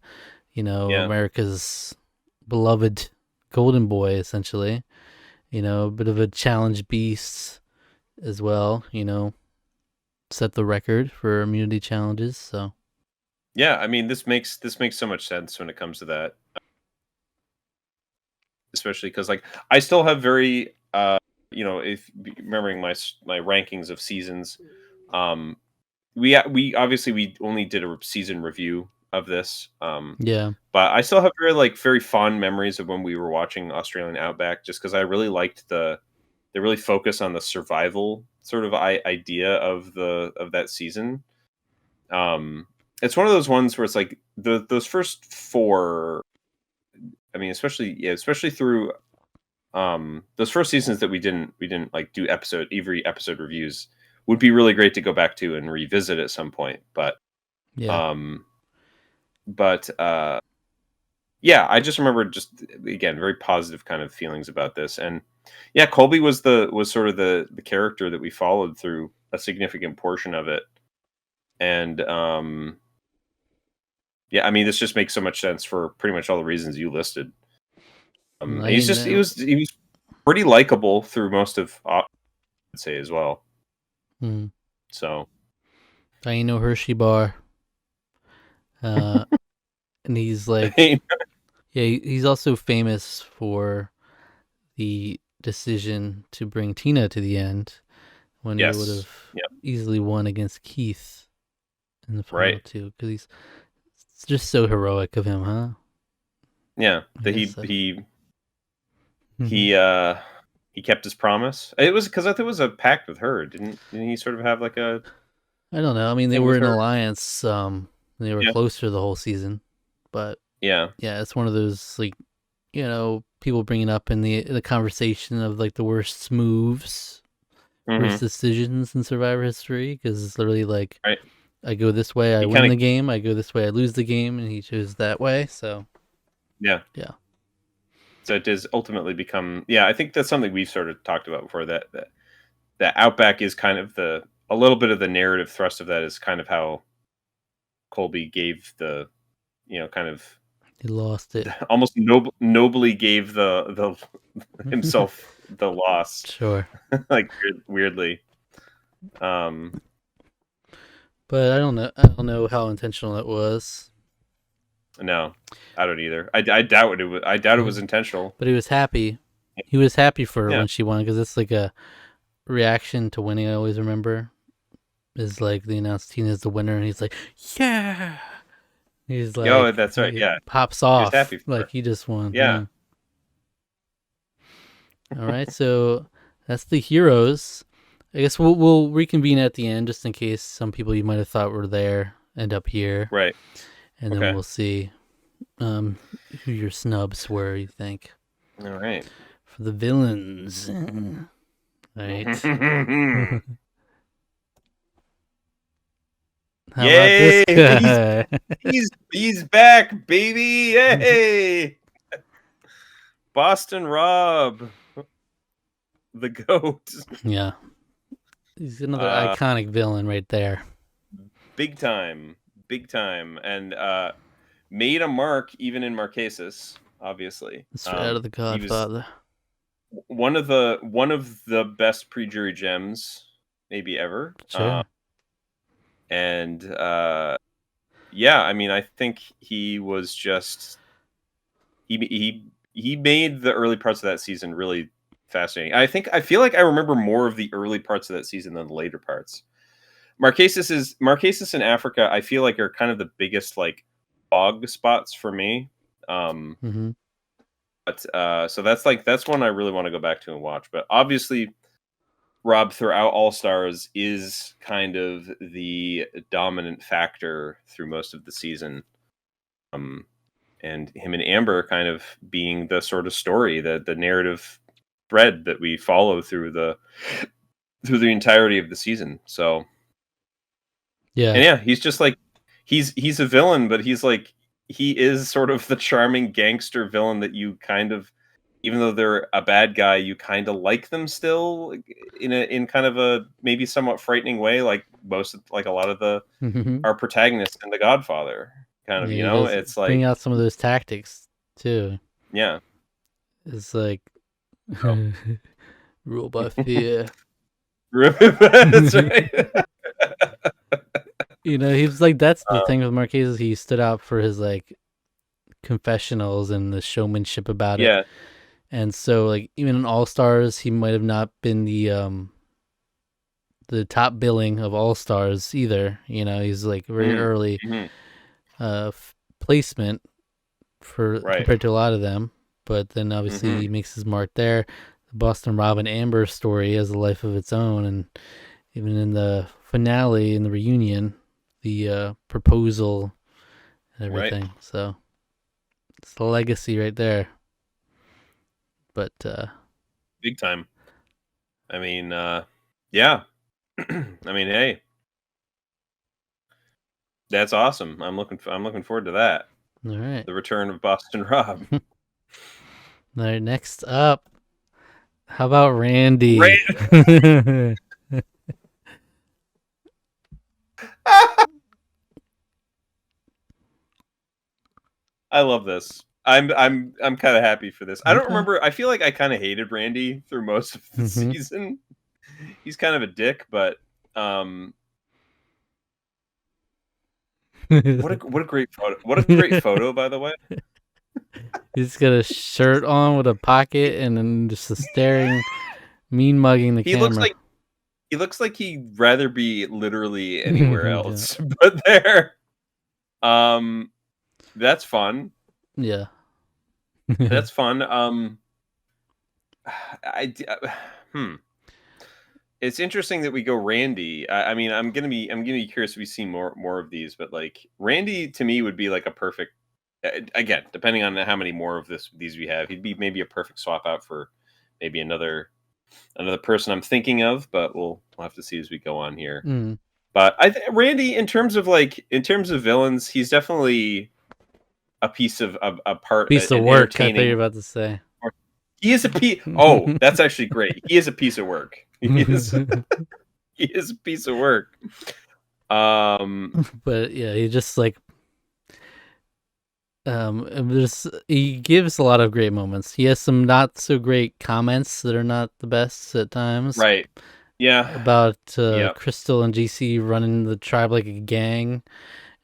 A: you know, America's beloved golden boy, essentially. You know, a bit of a challenge beast as well. You know, set the record for immunity challenges. So,
B: yeah, I mean, this makes so much sense when it comes to that, especially because like I still have very, you know, if remembering my rankings of seasons, we obviously we only did a season review of this, but I still have very fond memories of when we were watching Australian Outback, just because I really liked they really focus on the survival sort of idea of that season. It's one of those ones where it's like those first 4. I mean, especially through those first seasons that we didn't like do every episode reviews would be really great to go back to and revisit at some point. But yeah, I just remember just again very positive kind of feelings about this. And yeah, Colby was sort of the character that we followed through a significant portion of it. And yeah, I mean, this just makes so much sense for pretty much all the reasons you listed. He was pretty likable through most of, I'd say, as well. So,
A: Dino Hershey bar, and he's like, he's also famous for the decision to bring Tina to the end when he would have easily won against Keith in the final too, because he's just so heroic of him, huh?
B: Yeah, that he kept his promise. It was because I think it was a pact with her. Didn't he sort of have like a?
A: I don't know. I mean, they were in alliance. They were closer the whole season, but yeah, it's one of those like, you know, people bringing up in the conversation of like the worst moves, worst decisions in Survivor history, because it's literally like, I go this way, I win the game. I go this way, I lose the game, and he chose that way. So yeah.
B: So it does ultimately become, I think that's something we've sort of talked about before, that Outback is kind of a little bit of the narrative thrust of that is kind of how Colby gave the, you know, kind of,
A: he lost it.
B: Almost nobly gave the himself the loss.
A: Sure.
B: Like weirdly.
A: But I don't know how intentional it was.
B: No, I don't either. I doubt it was. I doubt it was intentional.
A: But he was happy. He was happy for her when she won, because it's like a reaction to winning. I always remember is like they announced Tina's the winner, and he's like, yeah. He's like,
B: oh, that's right. Yeah,
A: pops off.
B: He happy
A: like he just won.
B: Yeah.
A: All right, so that's the heroes. I guess we'll reconvene at the end, just in case some people you might have thought were there end up here.
B: Right.
A: And then we'll see who your snubs were, you think.
B: All right.
A: For the villains. Right. How about this guy?
B: he's back, baby. Hey. Boston Rob. The GOAT.
A: Yeah. He's another iconic villain right there.
B: Big time. And made a mark even in Marquesas. obviously.
A: Straight out of The
B: He was
A: Godfather.
B: one of the best pre-jury gems maybe ever.
A: Sure.
B: And yeah, I mean, I think he was just he made the early parts of that season really fascinating. I feel like I remember more of the early parts of that season than the later parts. Marquesas in Africa, I feel like are kind of the biggest like fog spots for me. Um,
A: Mm-hmm.
B: but so that's one I really want to go back to and watch. But obviously, Rob throughout All Stars is kind of the dominant factor through most of the season. Um, and him and Amber kind of being the sort of story, the narrative thread that we follow through the entirety of the season. So,
A: Yeah.
B: and yeah, he's just like he's a villain, but he is sort of the charming gangster villain that you kind of, even though they're a bad guy, you kind of like them still, like, in kind of a maybe somewhat frightening way, like a lot of the
A: Mm-hmm.
B: our protagonists in The Godfather. Kind of,
A: Yeah, he does
B: it's
A: bring
B: like,
A: out some of those tactics too.
B: yeah.
A: It's like
B: So
A: rule by fear.
B: that's right.
A: You know, he was like, that's the
B: Uh,
A: thing with Marquez. He stood out for his like confessionals and the showmanship about it.
B: yeah.
A: And so, like, even in All Stars, he might have not been the top billing of All Stars either. You know, he's like very
B: Mhm,
A: early
B: mhm,
A: placement for
B: right.
A: compared to a lot of them. But then obviously
B: Mhm,
A: he makes his mark there. The Boston Rob and Amber story has a life of its own, and even in the finale, in the reunion, the proposal and
B: right.
A: everything. So it's the legacy right there. But
B: Big time. I mean, yeah. I mean, hey, that's awesome. I'm looking forward to that.
A: all right.
B: The return of Boston Rob.
A: All right, next up, how about Randy?
B: Right.
A: Yeah.
B: I love this. I'm kind of happy for this. I don't
A: Okay.
B: remember. I feel like I kind of hated Randy through most of the
A: Mm-hmm.
B: season. He's kind of a dick, but um, what a great photo! What a great photo, by the way.
A: He's got a shirt on with a
B: He,
A: pocket and then just a staring, mean mugging the
B: he looks
A: camera.
B: like he looks like he'd rather be literally anywhere
A: Yeah.
B: else but there. Um, that's fun.
A: Yeah.
B: That's fun. I d- hmm. It's interesting that we go Randy. I mean, I'm gonna be curious if we see more of these, but like Randy to me would be like a perfect. Again, depending on how many more of these we have, he'd be maybe a perfect swap out for maybe another person I'm thinking of, but we'll have to see as we go on here.
A: Mm.
B: But Randy, in terms of villains, he's definitely a piece of a part,
A: Piece of
B: an
A: work, I thought you
B: entertaining.
A: were about to say.
B: He is a piece. Oh, that's actually great. He is a piece of work. He is a piece of work. Um,
A: But yeah, he just like there's he gives a lot of great moments. He has some not so great comments that are not the best at times
B: right. Yeah.
A: about
B: Yep.
A: Crystal and GC running the tribe like a gang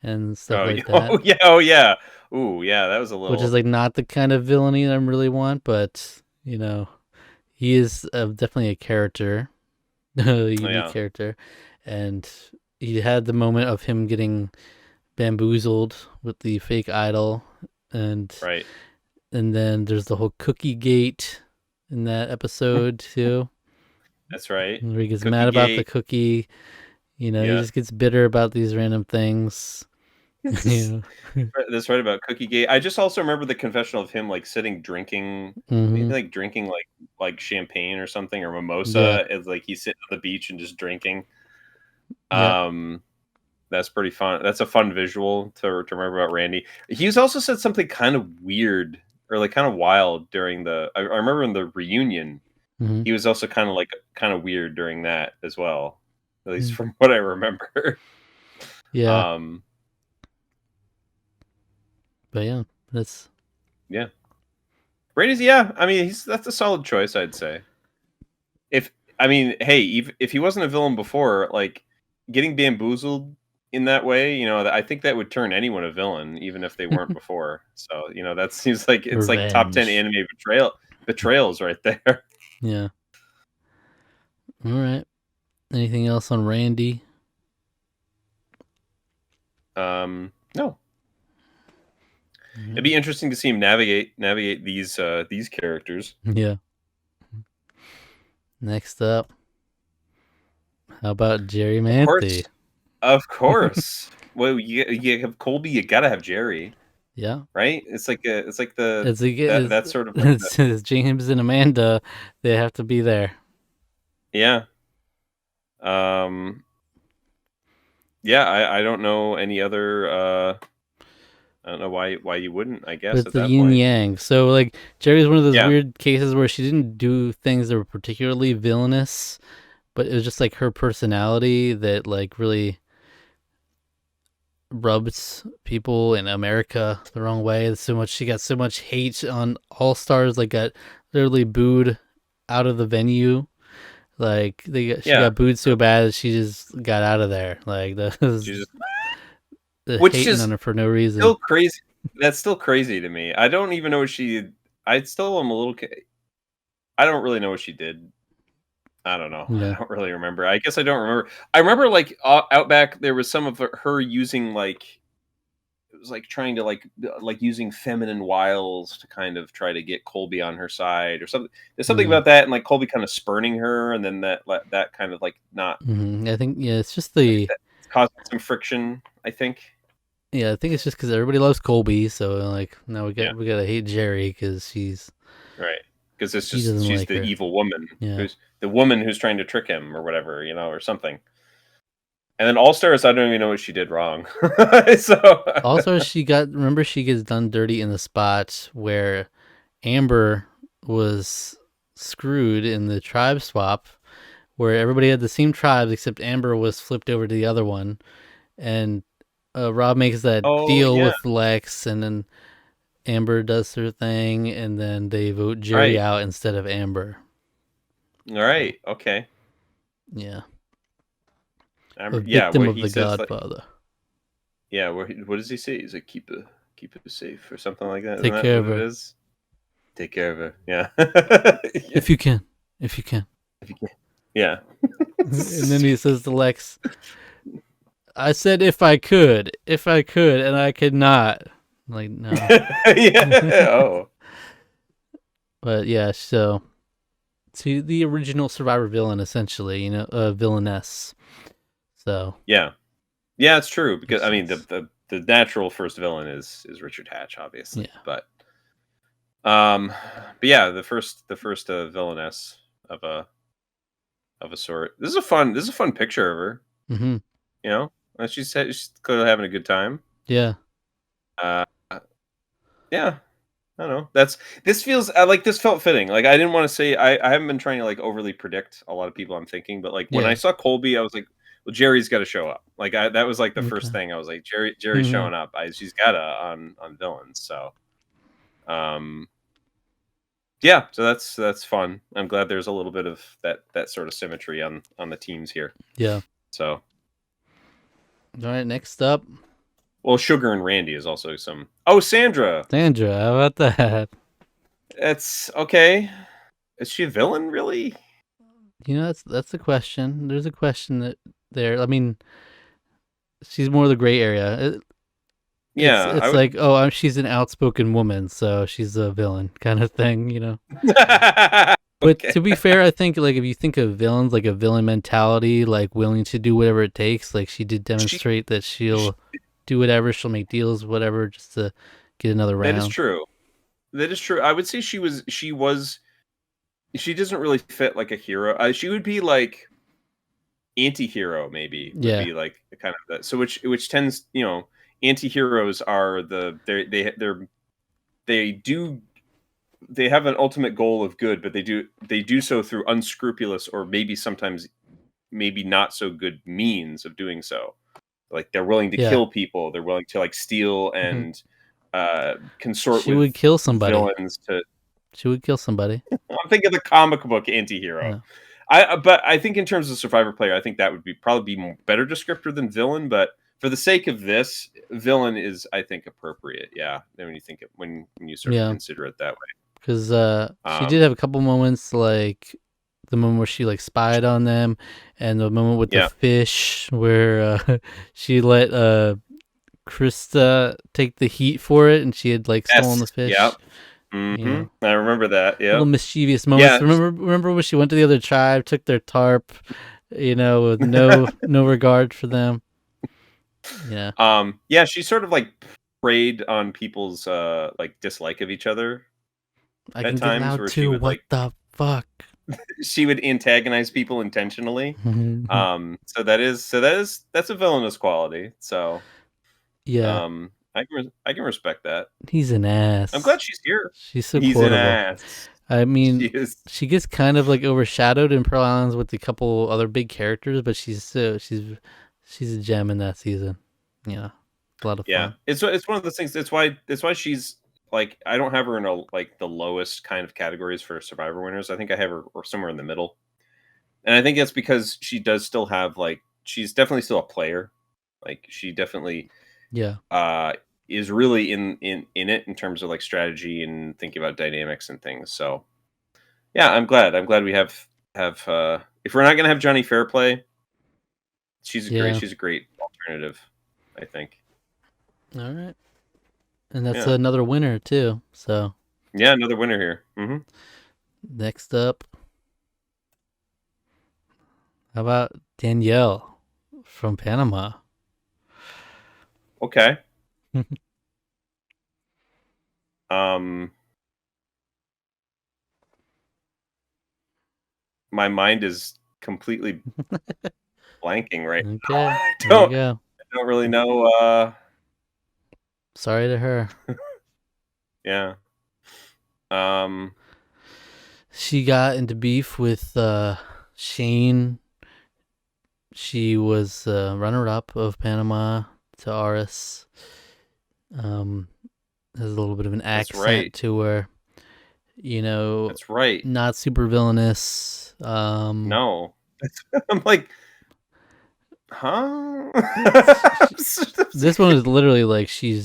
A: and stuff
B: Oh,
A: like that,
B: oh yeah. Oh yeah. Ooh, yeah. That was a
A: which is
B: little.
A: like not the kind of villainy that I really want. But you know, he is definitely a character, a
B: Oh,
A: unique
B: yeah.
A: character, and he had the moment of him getting bamboozled with the fake idol, and
B: Right.
A: then there's the whole cookie gate in that episode too,
B: That's right.
A: where he gets
B: Cookie
A: mad about the
B: Gate.
A: cookie. You know, he
B: Yeah.
A: just gets bitter about these random things. You know.
B: That's right about Cookie Gate. I just also remember the confessional of him like sitting drinking, maybe
A: Hmm.
B: like drinking like champagne or something or
A: Yeah.
B: mimosa as like he's sitting on the beach and just drinking.
A: Yeah.
B: Um, that's pretty fun. That's a fun visual to remember about Randy. He's also said something kind of weird or like kind of wild during I remember in the reunion.
A: Hmm.
B: He was also kind of weird during that as well, at least
A: Mm.
B: from what I remember.
A: Yeah.
B: um,
A: But yeah, that's
B: yeah. Brady's, yeah. I mean, that's a solid choice, I'd say. If I mean, hey, if he wasn't a villain before, like getting bamboozled in that way, I think that would turn anyone a villain, even if they weren't before. So, that seems like it's like top 10
A: Revenge.
B: anime betrayals right there.
A: Yeah. All right. Anything else on Randy?
B: No, it'd
A: Alright.
B: be interesting to see him navigate these characters.
A: Yeah. Next up, how about Jerry
B: Of
A: Manthe?
B: course, of course. Well, you have Colby, you gotta have Jerry,
A: Yeah.
B: right? It's like the
A: As he
B: that
A: is,
B: that's sort of like the
A: it's James and Amanda, they have to be there.
B: yeah. Um, yeah, I don't know any other. I don't know why you wouldn't. I
A: But
B: guess
A: it's
B: at
A: the
B: that
A: yin
B: point,
A: yang. So like Jerry's one of those
B: yeah,
A: weird cases where she didn't do things that were particularly villainous, but it was just like her personality that like really rubs people in America the wrong way. So much she got so much hate on All Stars, like got literally booed out of the venue. Like she
B: yeah.
A: got booed so bad that she just got out of there. Like
B: She's just,
A: the
B: which
A: hating on
B: is
A: her for no reason.
B: still crazy. That's still crazy to me. I don't even know what she. I still am a little. I don't really know what she did. I don't know. I
A: Yeah.
B: don't really remember. I guess I don't remember. I remember like Outback. There was some of her using like it was like trying to like using feminine wiles to kind of try to get Colby on her side or something. There's something
A: Yeah.
B: about that, and like Colby kind of spurning her, and then that kind of like not
A: I think yeah, it's just
B: like
A: the
B: that causing some friction. I think.
A: yeah, I think it's just because everybody loves Colby, so like now
B: Yeah.
A: we gotta hate Jerry because
B: Right. Because it's
A: he
B: just
A: doesn't
B: she's
A: like
B: the
A: her.
B: evil woman
A: Yeah.
B: who's the woman who's trying to trick him or whatever, or something. And then All Stars, I don't even know what she did wrong. So
A: Also, she gets done dirty in the spot where Amber was screwed in the tribe swap, where everybody had the same tribes except Amber was flipped over to the other one, and Rob makes that
B: oh
A: deal
B: yeah.
A: with Lex, and then Amber does her thing, and then they vote Jerry
B: Right.
A: out instead of Amber.
B: All
A: So
B: right. Okay.
A: yeah, a
B: Yeah,
A: victim
B: where
A: of
B: he
A: the
B: says like
A: Godfather.
B: yeah, what does he say? He's like keep it safe or something like that. Isn't
A: Take
B: that
A: care
B: what
A: of
B: it
A: her
B: is? Take care of her. Yeah. Yeah.
A: if you can, if you can.
B: If you can. Yeah.
A: And then he says to Lex, "I said if I could, and I could not." Like no,
B: Yeah. Oh.
A: but yeah. So to the original Survivor villain, essentially, villainess. So
B: Yeah. Yeah, it's true because
A: makes
B: I mean the
A: sense.
B: the natural first villain is Richard Hatch, obviously,
A: Yeah.
B: um, but yeah, the first villainess of a sort. This is a fun picture of her.
A: hmm
B: You know, and she said she's clearly having a good time.
A: Yeah.
B: Uh, yeah, I don't know. This feels like this felt fitting. Like I didn't want to say I haven't been trying to like overly predict a lot of people I'm thinking, but like when I
A: Yeah.
B: saw Colby, I was like, well, Jerry's got to show up. Like that was like the first
A: Okay.
B: thing I was like, Jerry's
A: hmm
B: showing up. She's gotta on villains. So um yeah, so that's fun. I'm glad there's a little bit of that sort of symmetry on the teams here.
A: Yeah.
B: So
A: All right. Next up,
B: well, Sugar and Randy is also some. Oh, Sandra.
A: Sandra. How about that?
B: That's okay. Is she a villain, really?
A: That's the question. There's a question that there. I mean, she's more the gray area.
B: Yeah, I
A: It's
B: would.
A: like, oh, she's an outspoken woman, so she's a villain kind of thing. But
B: Okay.
A: to be fair, I think like if you think of villains, like a villain mentality, like willing to do whatever it takes, like she did
B: She,
A: demonstrate that
B: she
A: she'll do whatever, she'll make deals, whatever, just to get another
B: that is
A: round.
B: true. That is true. I would say she doesn't really fit like a hero. She would be like anti-hero maybe would
A: Yeah,
B: be like the kind of that. So which tends, anti-heroes are they do they have an ultimate goal of good, but they do so through unscrupulous or maybe sometimes maybe not so good means of doing so. Like they're willing to
A: yeah.
B: kill people, they're willing to like steal
A: hmm
B: and consort
A: She
B: with
A: would kill somebody.
B: villains to.
A: She would kill somebody.
B: I'm thinking of the comic book anti-hero.
A: Yeah.
B: But I think in terms of survivor player, I think that would probably be better descriptor than villain. But for the sake of this, villain is, I think, appropriate. Yeah, when you think it, when you sort of
A: Yeah.
B: consider it that way.
A: Because she
B: Um,
A: did have a couple moments, like the moment where she like spied on them, and the moment with the
B: yeah.
A: fish where she let Krista take the heat for it, and she had like stolen
B: Yes.
A: the
B: Yeah.
A: fish. You
B: Hmm.
A: know,
B: I remember that.
A: little
B: Yeah.
A: mischievous moments.
B: Yeah.
A: Remember when she went to the other tribe, took their tarp, with no regard for them. Yeah,
B: Yeah. She sort of like preyed on people's like dislike of each other
A: I
B: at
A: can get
B: times,
A: loud
B: where she
A: too.
B: would
A: What
B: like
A: the fuck?
B: antagonize people intentionally. That's a villainous quality. So
A: Yeah,
B: I can respect that.
A: he's an
B: I'm
A: ass.
B: glad she's here.
A: She's so
B: He's an
A: quotable.
B: ass.
A: I
B: She
A: mean,
B: is.
A: she gets kind of like overshadowed in Pearl Islands with a couple other big characters, but she's a gem in that season. Yeah, a lot of
B: Yeah.
A: fun.
B: It's one of those things. That's why she's like, I don't have her in like the lowest kind of categories for survivor winners. I think I have her or somewhere in the middle. And I think that's because she does still have like, she's definitely still a player. Like she definitely
A: Yeah,
B: uh is really in it in terms of like strategy and thinking about dynamics and things. So yeah, I'm glad we have if we're not gonna have Johnny Fairplay,
A: yeah.
B: she's a great alternative, I think.
A: All right, and that's
B: Yeah.
A: another winner too. So
B: Yeah, another winner here.
A: next up, how about Danielle from Panama?
B: Okay. Um my mind is completely blanking right now.
A: Okay, there you go.
B: I don't really know
A: Sorry to her.
B: yeah. Um
A: She got into beef with Shane. She was runner-up of Panama to Aris. Um, has a little bit of an
B: that's right.
A: accent to her.
B: That's right.
A: Not super villainous.
B: No. I'm like, huh?
A: This one is literally like she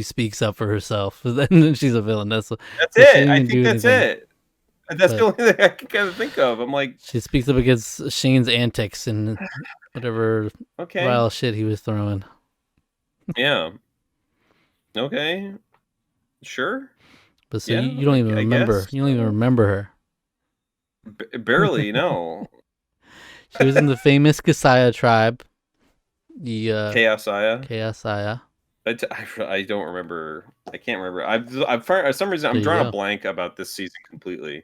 A: speaks up for herself, and then she's a villain.
B: That's
A: So she
B: it.
A: didn't
B: I
A: even
B: think
A: do
B: that's
A: anything,
B: it. That's the
A: but
B: only thing I can kind of think of. I'm like,
A: she speaks up against Shane's antics and whatever
B: okay,
A: vile shit he was throwing.
B: yeah, okay, sure,
A: But so
B: yeah,
A: you don't even
B: I
A: remember.
B: guess.
A: You don't even remember her.
B: Barely, no.
A: She was in the famous Kasaya tribe, the
B: Chaos Aya.
A: Kasaya.
B: I don't remember. I can't remember. For some reason,
A: There
B: I'm
A: you
B: drawing a
A: go.
B: blank about this season completely.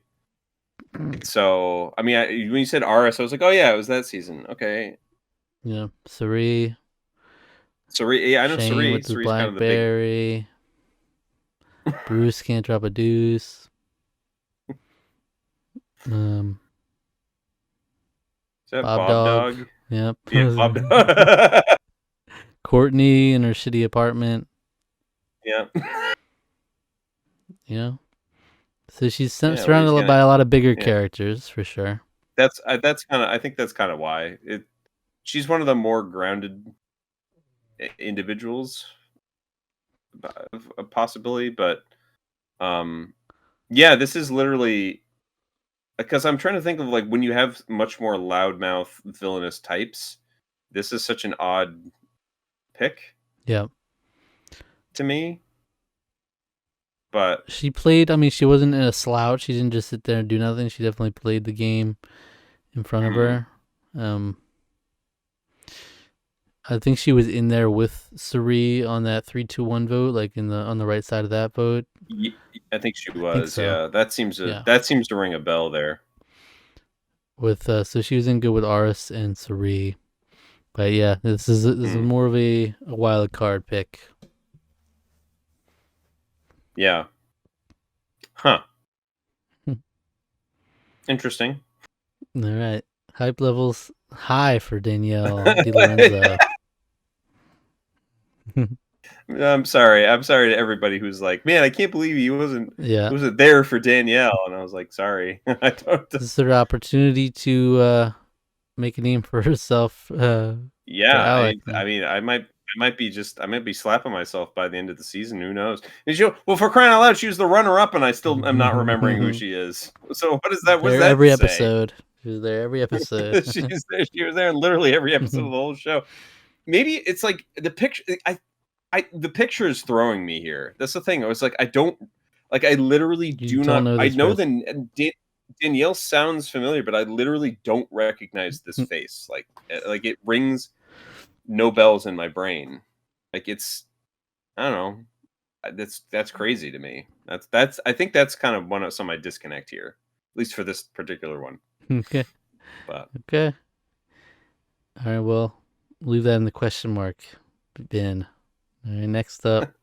B: So, I mean, when you said RS, I was like, oh yeah, it was that season. Okay.
A: Sari,
B: Yeah, I know
A: Shane with the
B: Sari's kind of the big.
A: blackberry. Bruce can't drop a deuce. Um,
B: Is that
A: Bob
B: Bob
A: Dog.
B: Dog?
A: Yep.
B: Yeah, Bob Dog.
A: Courtney in her shitty apartment.
B: Yeah.
A: You know. So she's
B: Yeah, where he's
A: surrounded
B: gonna.
A: by a lot of bigger
B: Yeah,
A: characters for sure.
B: that's kind of. I think that's kind of why it. She's one of the more grounded individuals, of a possibility, but um, yeah, this is literally because I'm trying to think of like when you have much more loudmouth villainous types. This is such an odd pick
A: Yeah.
B: to me, but
A: She played. I mean, she wasn't in a slouch. She didn't just sit there and do nothing. She definitely played the game in front of
B: mm,
A: her. Um, I think she was in there with Sari on that 3-2-1 vote, like on the right side of that vote.
B: y- I think she
A: I think
B: was.
A: so.
B: Yeah,
A: Yeah.
B: that seems to ring a bell there.
A: With so she was in good with Aris and Sari. But yeah, this is
B: Mm,
A: more of a wild card pick.
B: yeah. Huh.
A: All
B: Interesting.
A: right. Hype levels high for Danielle Di Lorenzo.
B: I'm sorry. I'm sorry to everybody who's like, man, I can't believe he
A: Yeah.
B: wasn't there for Danielle. And I was like, sorry, I don't.
A: This is her opportunity to make a name for herself for
B: Yeah,
A: Alec. Yeah.
B: I mean, I might be slapping myself by the end of the season. Who knows? And well, for crying out loud, she was the runner-up, and I still am not remembering who she is. So what is that? What does
A: There
B: that
A: every
B: say?
A: episode. She was there every episode.
B: She's there. She was there in literally every episode of the whole show. Maybe it's like the picture. The picture is throwing me here. That's the thing. I was like, I don't like. I literally
A: You
B: do
A: don't
B: not.
A: know
B: I
A: this
B: know
A: person.
B: Danielle sounds familiar, but I literally don't recognize this face. Like it rings no bells in my brain. Like it's, I don't know. That's crazy to me. That's. I think that's kind of some of my disconnect here, at least for this particular one.
A: Okay.
B: But
A: Okay. All right. Well, leave that in the question mark bin. All right. Next up.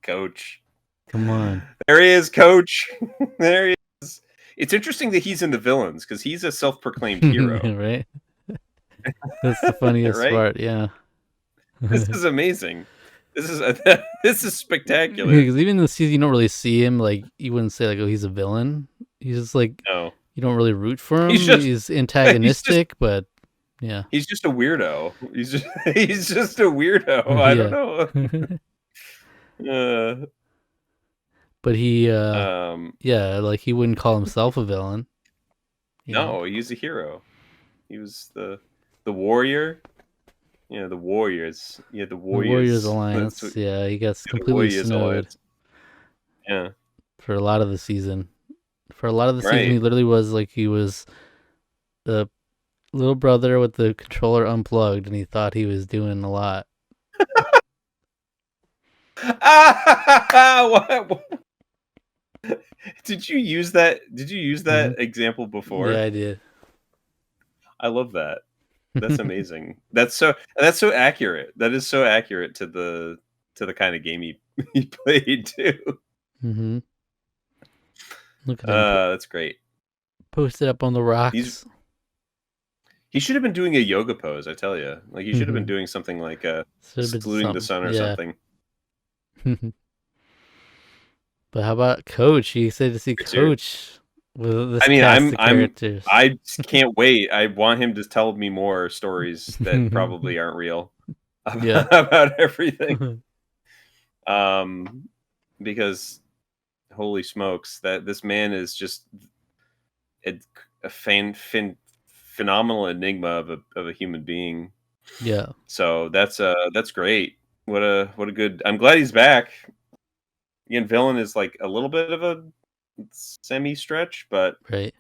B: Coach,
A: Come on.
B: there he is, Coach. There he is. It's interesting that he's in the villains because he's a self-proclaimed hero,
A: Right. That's the funniest
B: right?
A: part. Yeah.
B: This is amazing. This is this is spectacular.
A: Because even in the season, you don't really see him. Like, you wouldn't say, like, oh, he's a villain. He's just like,
B: No,
A: you don't really root for
B: he's
A: him.
B: just
A: He's
B: he's just
A: antagonistic, but yeah.
B: he's just a weirdo. He's just a weirdo. I don't
A: Yeah.
B: know. Uh,
A: But he,
B: um,
A: yeah, like, he wouldn't call himself a villain. You know?
B: no, he's a hero. He was the warrior. The Warriors. Yeah, the
A: The Warriors
B: Warriors. That's
A: Alliance.
B: what
A: Yeah, he gets
B: the
A: completely
B: Warriors
A: snowed
B: Alliance. Yeah,
A: for a lot of the season. For a lot of the season,
B: right.
A: he literally was like, he was the little brother with the controller unplugged, and he thought he was doing a lot.
B: What? Did you use that? Did you use
A: Hmm.
B: that example
A: Yeah,
B: before?
A: I did.
B: I love that. That's amazing. That's so accurate. That is so accurate to the kind of game he played too.
A: Hmm. Look at him
B: That's great.
A: posted up on the
B: He's
A: rocks.
B: he should have been doing a yoga pose. I tell you, like he should have been
A: Should
B: doing something like
A: have been
B: saluting the
A: something.
B: sun or
A: Yeah.
B: something.
A: But how about Coach? You excited to see
B: Serious.
A: Coach with this
B: I mean,
A: cast of characters?
B: I just can't wait. I want him to tell me more stories that probably aren't real
A: Yeah.
B: about everything. Because holy smokes, that this man is just a, a phenomenal enigma of a human being.
A: Yeah.
B: So that's great. What a good. I'm glad he's back. Again, villain is like a little bit of a semi stretch, but
A: Right.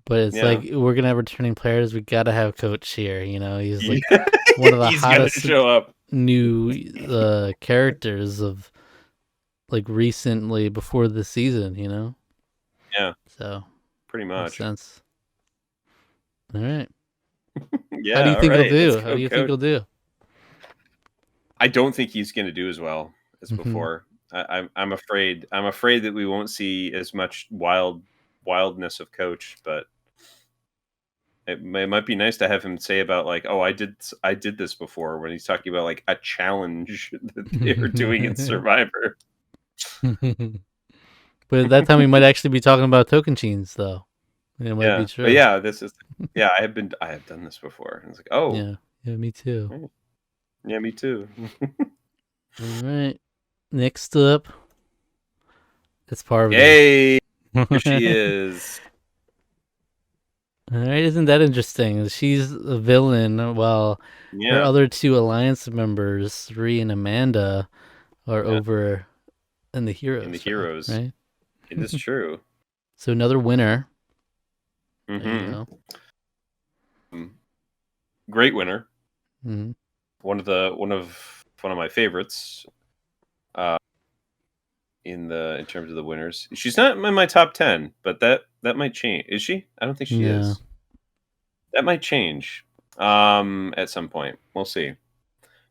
A: But it's
B: yeah,
A: like, we're gonna have returning players. We gotta have Coach here. You know, he's like
B: yeah.
A: one of the
B: He's gonna
A: hottest
B: show up.
A: new characters of like recently before the season. You know,
B: Yeah,
A: so
B: pretty
A: makes
B: much.
A: sense. All right. How do
B: Yeah,
A: you
B: all
A: think he'll
B: right. Let's
A: do? How
B: go,
A: do you think
B: coach.
A: he'll do?
B: I don't think he's going to do as well as
A: Hmm.
B: before. I'm afraid. I'm afraid that we won't see as much wildness of Coach, but it might be nice to have him say about like, oh, I did this before when he's talking about like a challenge that they were doing in Survivor.
A: But at that time, we might actually be talking about token chains, though. It might be
B: Yeah, but
A: true.
B: yeah, this is yeah. I have done this before. And it's like, oh,
A: Yeah. Yeah, me too.
B: yeah, me too.
A: All right. Next up, it's Parvati.
B: Yay!
A: All
B: Here she is.
A: right, isn't that interesting? She's a villain while her
B: Yeah,
A: other two alliance members, Ree and Amanda, are
B: yeah.
A: over in the
B: In the
A: heroes side,
B: heroes,
A: right?
B: it is true.
A: So another winner. There you
B: Hmm.
A: go.
B: Great winner.
A: Mm-hmm.
B: One of my favorites. Uh, in terms of the winners, she's not in my top 10, but that might change. Is she? I don't think she
A: No.
B: is. That might change. At some point, we'll see.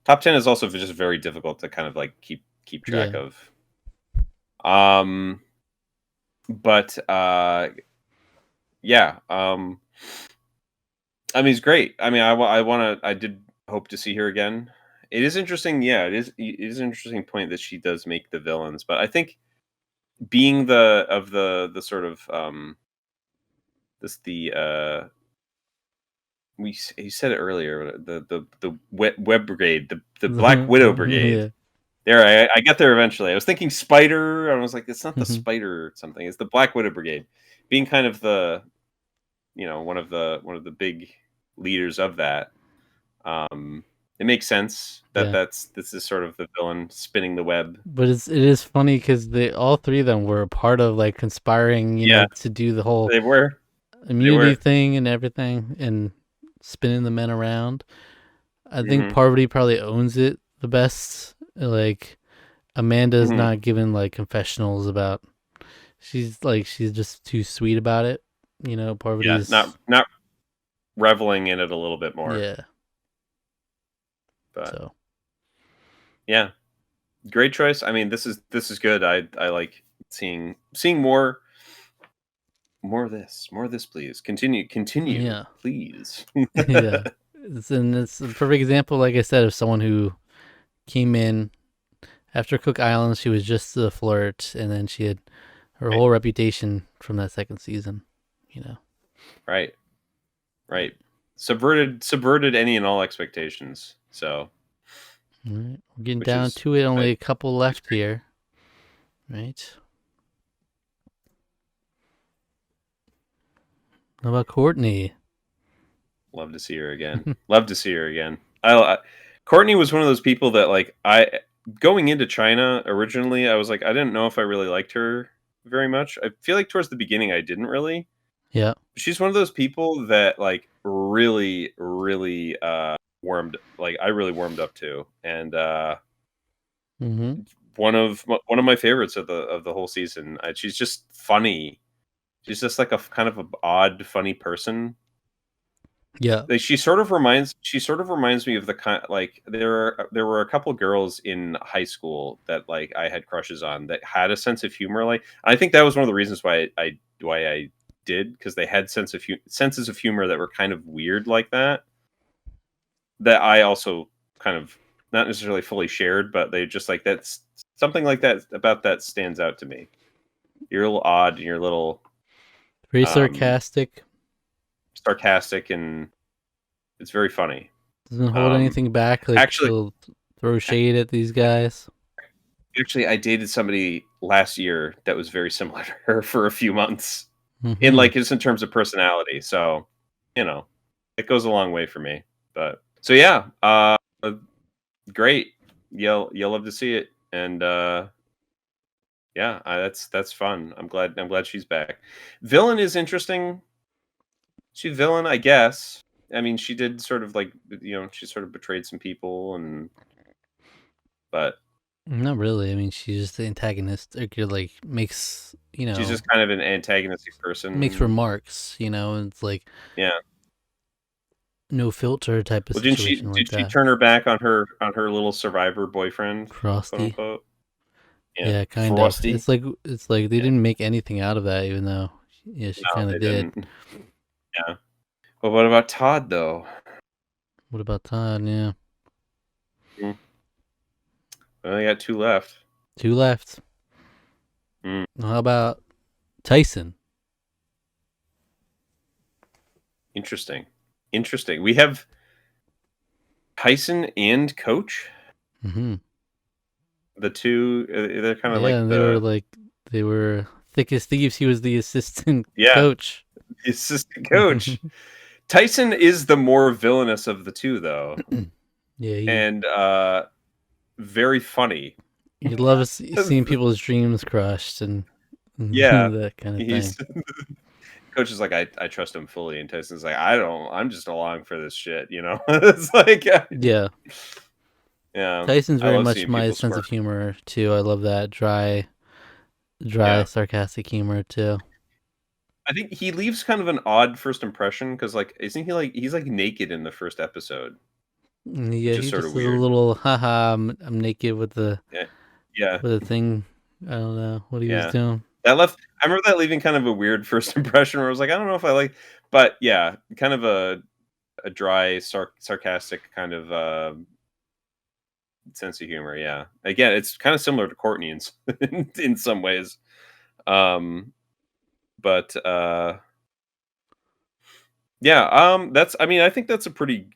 B: Top 10 is also just very difficult to kind of like keep track
A: Yeah.
B: of. Um, but yeah. I mean, he's great. I mean, I did hope to see her again. It is interesting. Yeah, it is an interesting point that she does make the villains, but I think being the sort of this the you said it earlier, the web brigade, the Black Widow brigade.
A: Yeah.
B: There, I get there eventually. I was thinking Spider. I was like, it's not the Spider something. It's the Black Widow brigade, being kind of the one of the big leaders of that. It makes sense that
A: Yeah.
B: this is sort of the villain spinning the web.
A: But it is funny because they all three of them were a part of like conspiring,
B: Yeah,
A: to do the whole
B: they were. They
A: immunity
B: were.
A: thing and everything, and spinning the men around. I think
B: Hmm.
A: Parvati probably owns it the best. Like Amanda's
B: Hmm.
A: not giving like confessionals about. She's just too sweet about it.
B: Yeah,
A: Parvati's
B: not reveling in it a little bit more,
A: yeah.
B: but
A: So
B: yeah, great choice. I mean, this is good. I like seeing more of this, please. Continue,
A: yeah,
B: please.
A: yeah. It's a perfect example, like I said, of someone who came in after Cook Island. She was just a flirt, and then she had her
B: Right,
A: whole reputation from that second season. You know.
B: right, right. Subverted any and all expectations. So,
A: All right, we're getting
B: which
A: down
B: is
A: to it.
B: like,
A: Only a couple
B: it's
A: left
B: great.
A: here, right? How about Courtney?
B: Love to see her again. Love to see her again. Courtney was one of those people that like I going into China originally. I was like I didn't know if I really liked her very much. I feel like towards the beginning I didn't really.
A: Yeah.
B: She's one of those people that like really warmed like I really warmed up to, and
A: Mm-hmm.
B: one of my favorites of the whole season. She's just funny. She's just like a kind of a odd, funny person.
A: Yeah.
B: Like she sort of reminds me of the kind like there were a couple girls in high school that like I had crushes on that had a sense of humor. Like I think that was one of the reasons why I did, because they had senses of humor that were kind of weird like that. That I also kind of not necessarily fully shared, but they just like that's something like that about that stands out to me. You're a little odd and you're a little
A: Very
B: um
A: sarcastic.
B: sarcastic, and it's very funny.
A: Doesn't hold
B: Um
A: anything back. Like
B: actually
A: she'll throw shade at these guys.
B: Actually, I dated somebody last year that was very similar to her for a few months, in
A: Mm-hmm.
B: like just in terms of personality. So, you know, it goes a long way for me. But so yeah, great. You'll love to see it, and yeah, that's fun. I'm glad she's back. Villain is interesting. She's villain, I guess. I mean, she did sort of like she sort of betrayed some people, and but
A: Not really. I mean, she's just the antagonist. Or could, like makes
B: she's just kind of an antagonistic
A: makes
B: person.
A: remarks. It's like
B: Yeah.
A: no filter type of
B: Well,
A: situation like
B: did she
A: that.
B: turn her back on her little survivor boyfriend, quote
A: Frosty.
B: unquote? Yeah,
A: Yeah, kind of.
B: Frosty.
A: It's like they
B: Yeah,
A: didn't make anything out of that, even though yeah, she
B: no,
A: kind of
B: they
A: did.
B: didn't. Yeah, but what about Todd though?
A: What about Todd? Yeah,
B: Hmm. We only got two left.
A: two left.
B: Hmm.
A: How about Tyson?
B: Interesting. Interesting. We have Tyson and Coach.
A: Mm-hmm.
B: The two. They're kind of
A: Yeah,
B: like
A: and
B: the
A: they were thick as thieves. He was the assistant
B: yeah
A: coach.
B: the assistant coach. Tyson is the more villainous of the two, though,
A: Yeah,
B: and very funny.
A: you love seeing people's dreams crushed and
B: Yeah,
A: that kind of thing.
B: he's coach is like, I trust him fully, and Tyson's like, I don't. I'm just along for this shit, you know. It's like,
A: Yeah,
B: yeah,
A: Tyson's
B: I
A: very
B: love
A: much
B: seeing
A: my
B: people
A: sense of
B: squirm.
A: humor too. I love that dry,
B: Yeah,
A: sarcastic humor too.
B: I think he leaves kind of an odd first impression because, like, isn't he like he's like naked in the first episode,
A: Yeah,
B: which is
A: he
B: sort
A: just
B: of
A: is a
B: weird.
A: little haha. I'm naked with
B: Yeah, yeah,
A: the thing. I don't know what he was
B: yeah.
A: doing.
B: That left. I remember that leaving kind of a weird first impression where I was like, I don't know if I like, but yeah, kind of a a dry, sarcastic kind of sense of humor. Yeah. Again, it's kind of similar to Courtney in some ways. But yeah, that's. I mean, I think that's a pretty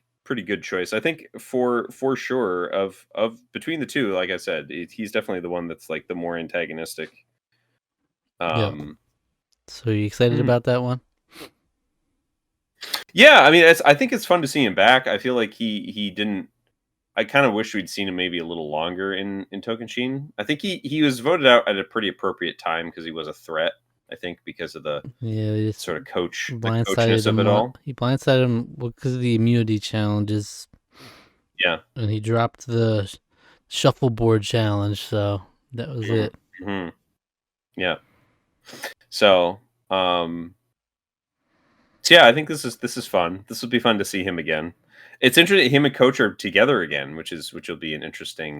B: good choice. I think for sure of between the two, like I said, he's definitely the one that's like the more antagonistic.
A: Yeah.
B: Um,
A: So you excited
B: mhm.
A: about that one?
B: Yeah, I mean, I think it's fun to see him back. I feel like he didn't. I kind of wish we'd seen him maybe a little longer in Tokenshin. I think he was voted out at a pretty appropriate time because he was a threat. I think because of the
A: Yeah, they just
B: sort of the
A: blindsided
B: coachness of it
A: him.
B: all.
A: He blindsided him because of the immunity challenges,
B: Yeah.
A: and he dropped the shuffleboard challenge. So that was it.
B: Mm-hmm. Yeah. So, so yeah, I think this is fun. This will be fun to see him again. It's interesting. Him and Coach are together again, which will be an interesting.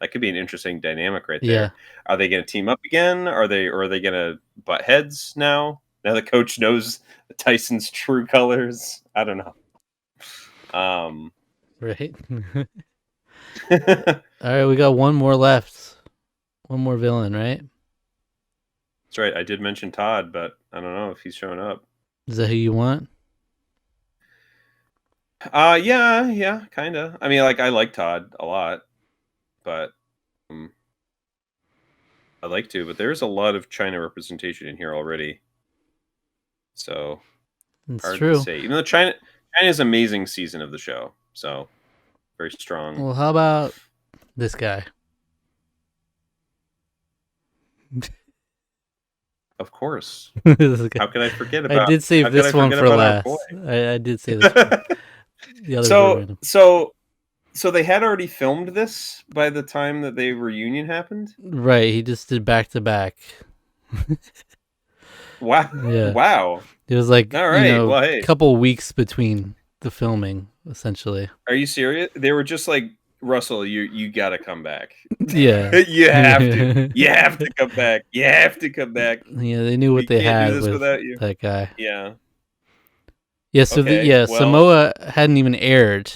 B: That could be an interesting dynamic right
A: Yeah.
B: there. Are they going to team up again? Are they going to butt heads now? Now the Coach knows Tyson's true colors. I don't know.
A: Right.
B: That's
A: All right, we got one more left. One more villain, right?
B: right. I did mention Todd, but I don't know if he's showing up.
A: Is that who you want?
B: Yeah, kind of. I mean, like I like Todd a lot, but um, I'd like to. But there's a lot of China representation in here already, so
A: It's
B: hard to
A: true.
B: say. Even though China's amazing season of the show, so very strong.
A: Well, how about this guy?
B: Of course.
A: This guy.
B: How could I forget
A: I
B: about?
A: did
B: How
A: save
B: could I
A: this one
B: forget
A: for
B: about our boy?
A: last. I did save this one. The others were
B: so
A: random.
B: so so they had already filmed this by the time that the reunion happened.
A: Right, he just did back to back.
B: Wow!
A: Yeah.
B: Wow!
A: It was like,
B: All right. Well,
A: a
B: hey,
A: couple weeks between the filming, essentially.
B: are you serious? They were just like, Russell, you got to come back.
A: Yeah.
B: You have to.
A: Yeah,
B: You have to come back. You have to come back.
A: they knew what
B: We
A: they
B: can't do
A: had
B: this
A: with
B: without you.
A: that guy.
B: Yeah.
A: Yeah, so
B: Okay. Well,
A: Samoa hadn't even aired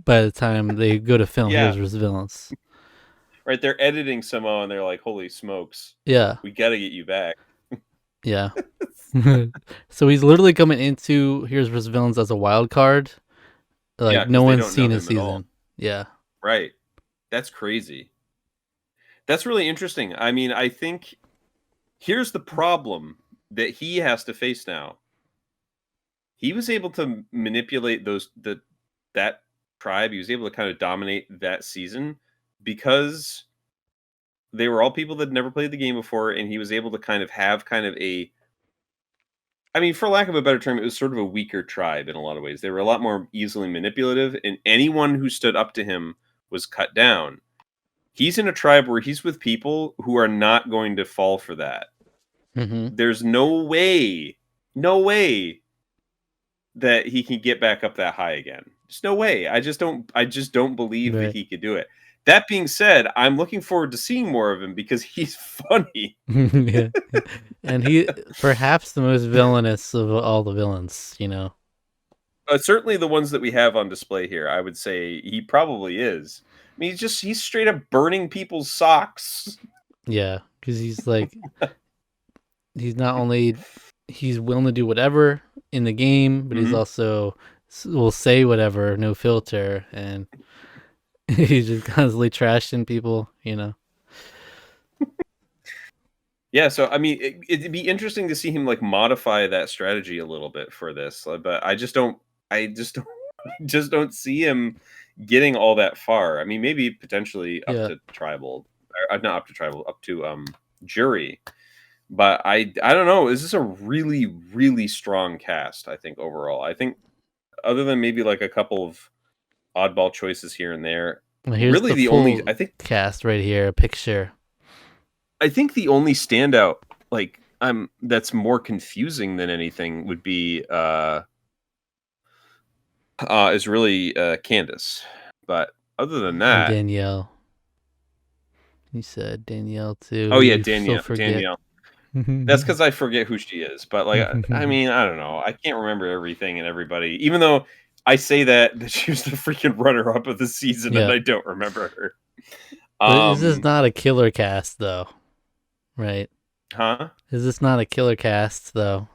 A: by the time they go to film
B: yeah.
A: Heroes vs. Villains.
B: Right. They're editing Samoa and they're like, holy smokes,
A: Yeah.
B: we got to get you back.
A: Yeah. So he's literally coming into Heroes vs. Villains as a wild card.
B: Yeah.
A: Like no
B: Because they
A: one's
B: don't know
A: seen his
B: him at all.
A: season. Yeah.
B: Right. That's crazy. That's really interesting. I mean, I think here's the problem that he has to face now. He was able to manipulate that tribe. He was able to kind of dominate that season because they were all people that never played the game before, and he was able to have kind of a. I mean, for lack of a better term, it was sort of a weaker tribe in a lot of ways. They were a lot more easily manipulative, and anyone who stood up to him was cut down. He's in a tribe where he's with people who are not going to fall for that.
A: Mm-hmm.
B: There's no way that he can get back up that high again. There's no way. I just don't believe that
A: Right.
B: he could do it. That being said, I'm looking forward to seeing more of him because he's funny.
A: Yeah. And he perhaps the most villainous of all the villains,
B: Certainly the ones that we have on display here, I would say he probably is. I mean, he's straight up burning people's socks.
A: Yeah, because he's like he's not only he's willing to do whatever in the game, but he's
B: Mhm.
A: also will say whatever, no filter, and he's just constantly trashing people.
B: Yeah, so I mean, it'd be interesting to see him like modify that strategy a little bit for this, but I just don't, just don't see him getting all that far. I mean, maybe potentially up
A: Yeah,
B: to tribal, or, not up to tribal, up to jury. But I don't know. Is this a really strong cast? I think overall, I think other than maybe like a couple of oddball choices here and there,
A: well, here's
B: really
A: the
B: the only
A: full cast right here, a picture.
B: I think the only standout, like that's more confusing than anything would be is really Candace. But other than
A: And
B: that,
A: Danielle. He said Danielle too.
B: oh
A: Who
B: yeah,
A: you still forget.
B: Danielle. That's because I forget who she is. But like, I mean, I don't know. I can't remember everything and everybody. Even though I say that she was the freaking runner-up of the season, and
A: Yeah.
B: I don't remember her.
A: But is this not a killer cast though? Right?
B: Huh?
A: Is this not a killer cast though?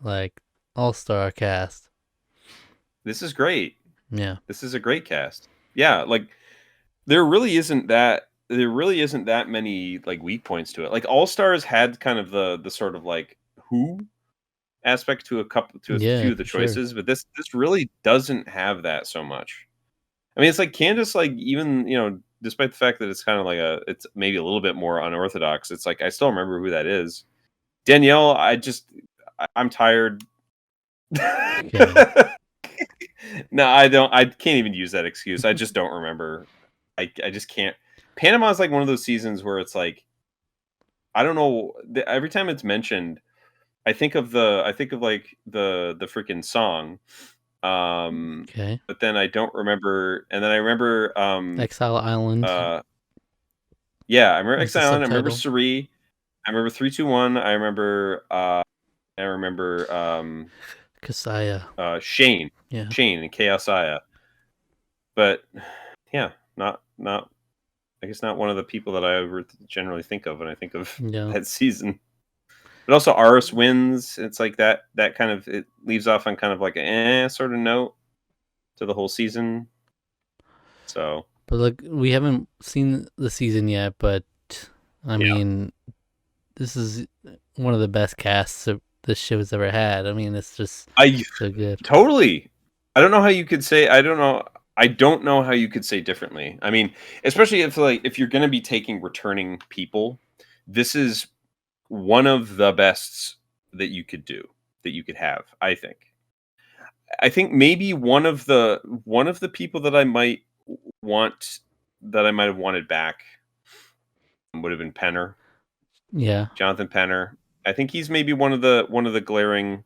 A: Like all-star cast.
B: This is great.
A: Yeah.
B: This is a great cast. Yeah, like there really isn't that many like weak points to it. Like All Stars had kind of the sort of like who aspect to a
A: Yeah,
B: few of the
A: for sure.
B: choices, but this really doesn't have that so much. I mean, it's like Candace, like even despite the fact that it's kind of like it's maybe a little bit more unorthodox. It's like I still remember who that is. Danielle, I'm tired.
A: Okay.
B: No, I don't. I can't even use that excuse. I just don't remember. I just can't. Panama is like one of those seasons where it's like I don't know. Every time it's mentioned, I think of like the freaking song,
A: Okay.
B: but then I don't remember. And then I remember,
A: Exile Island
B: uh, yeah, I remember
A: was the
B: Exile Island. I remember
A: subtitle.
B: Suri. I remember 3-2-1. I remember
A: Kasaya.
B: Shane,
A: Yeah.
B: Shane and Chaos Aya. But yeah, not I guess not one of the people that I ever generally think of when I think of
A: Yeah.
B: that season. But also Aris wins. It's like that kind of it leaves off on kind of like a sort of note to the whole season. So
A: But look, we haven't seen the season yet, but I
B: yeah,
A: mean, this is one of the best casts that this show's ever had. I mean, it's just
B: I
A: so good.
B: totally. I don't know how you could say. I don't know. I don't know how you could say differently. I mean, especially if you're going to be taking returning people, this is one of the bests that you could do that you could have. I think maybe one of the people that I might want that I might have wanted back would have been Penner,
A: Yeah.
B: Jonathan Penner. I think he's maybe one of the glaring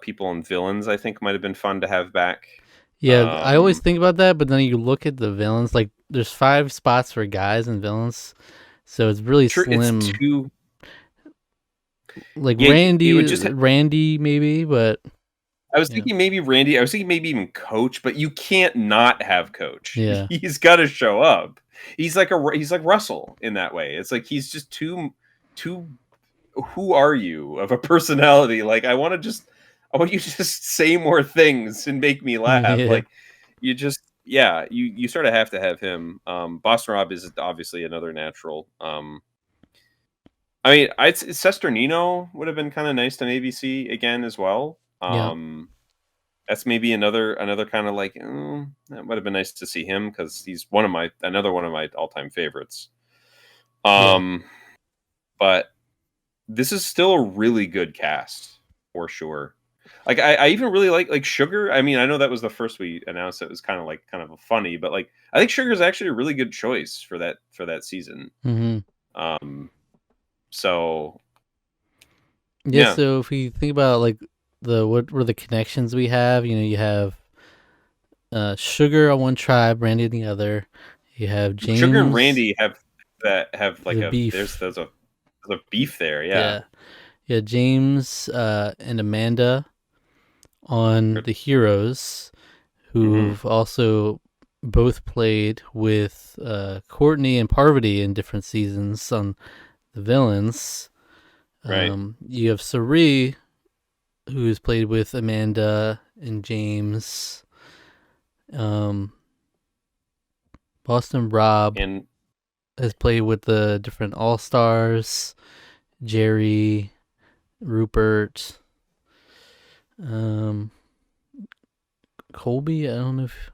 B: people and villains. I think might have been fun to have back.
A: Yeah, I always think about that, but then you look at the villains, like there's 5 spots for guys and villains. So it's really
B: Sure, it's
A: slim.
B: too.
A: Like
B: Yeah, it would just.
A: Randy maybe, but
B: I was
A: yeah.
B: thinking maybe Randy. I was thinking maybe even Coach, but you can't not have Coach.
A: Yeah.
B: He's got to show up. He's like Russell in that way. It's like he's just too. Who are you of a personality? Like I want you to just say more things and make me laugh.
A: Yeah.
B: Like you just yeah, you sort of have to have him. Boston Rob is obviously another natural. I mean, Sesternino would have been kind of nice to maybe see again as well.
A: Yeah.
B: That's maybe another kind of like that would have been nice to see him because he's another one of my all time favorites.
A: Yeah.
B: But this is still a really good cast for sure. Like I even really like Sugar. I mean, I know that was the first we announced. It was kind of a funny, but like I think Sugar is actually a really good choice for that season.
A: Mhm.
B: So
A: Yeah,
B: yeah,
A: so if we think about like what were the connections we have, you have Sugar on one tribe, Randy on the other. You have
B: Sugar and
A: James,
B: Randy have like
A: the beef.
B: there's a beef there. Yeah.
A: Yeah. Yeah, James and Amanda on the Heroes,
B: Mm-hmm.
A: who've also both played with Courtney and Parvati in different seasons on the villains.
B: Right.
A: You have Sari, who's played with Amanda and James. Um, Boston Rob
B: And
A: has played with the different All Stars, Jerry, Rupert, um, Colby. I don't know if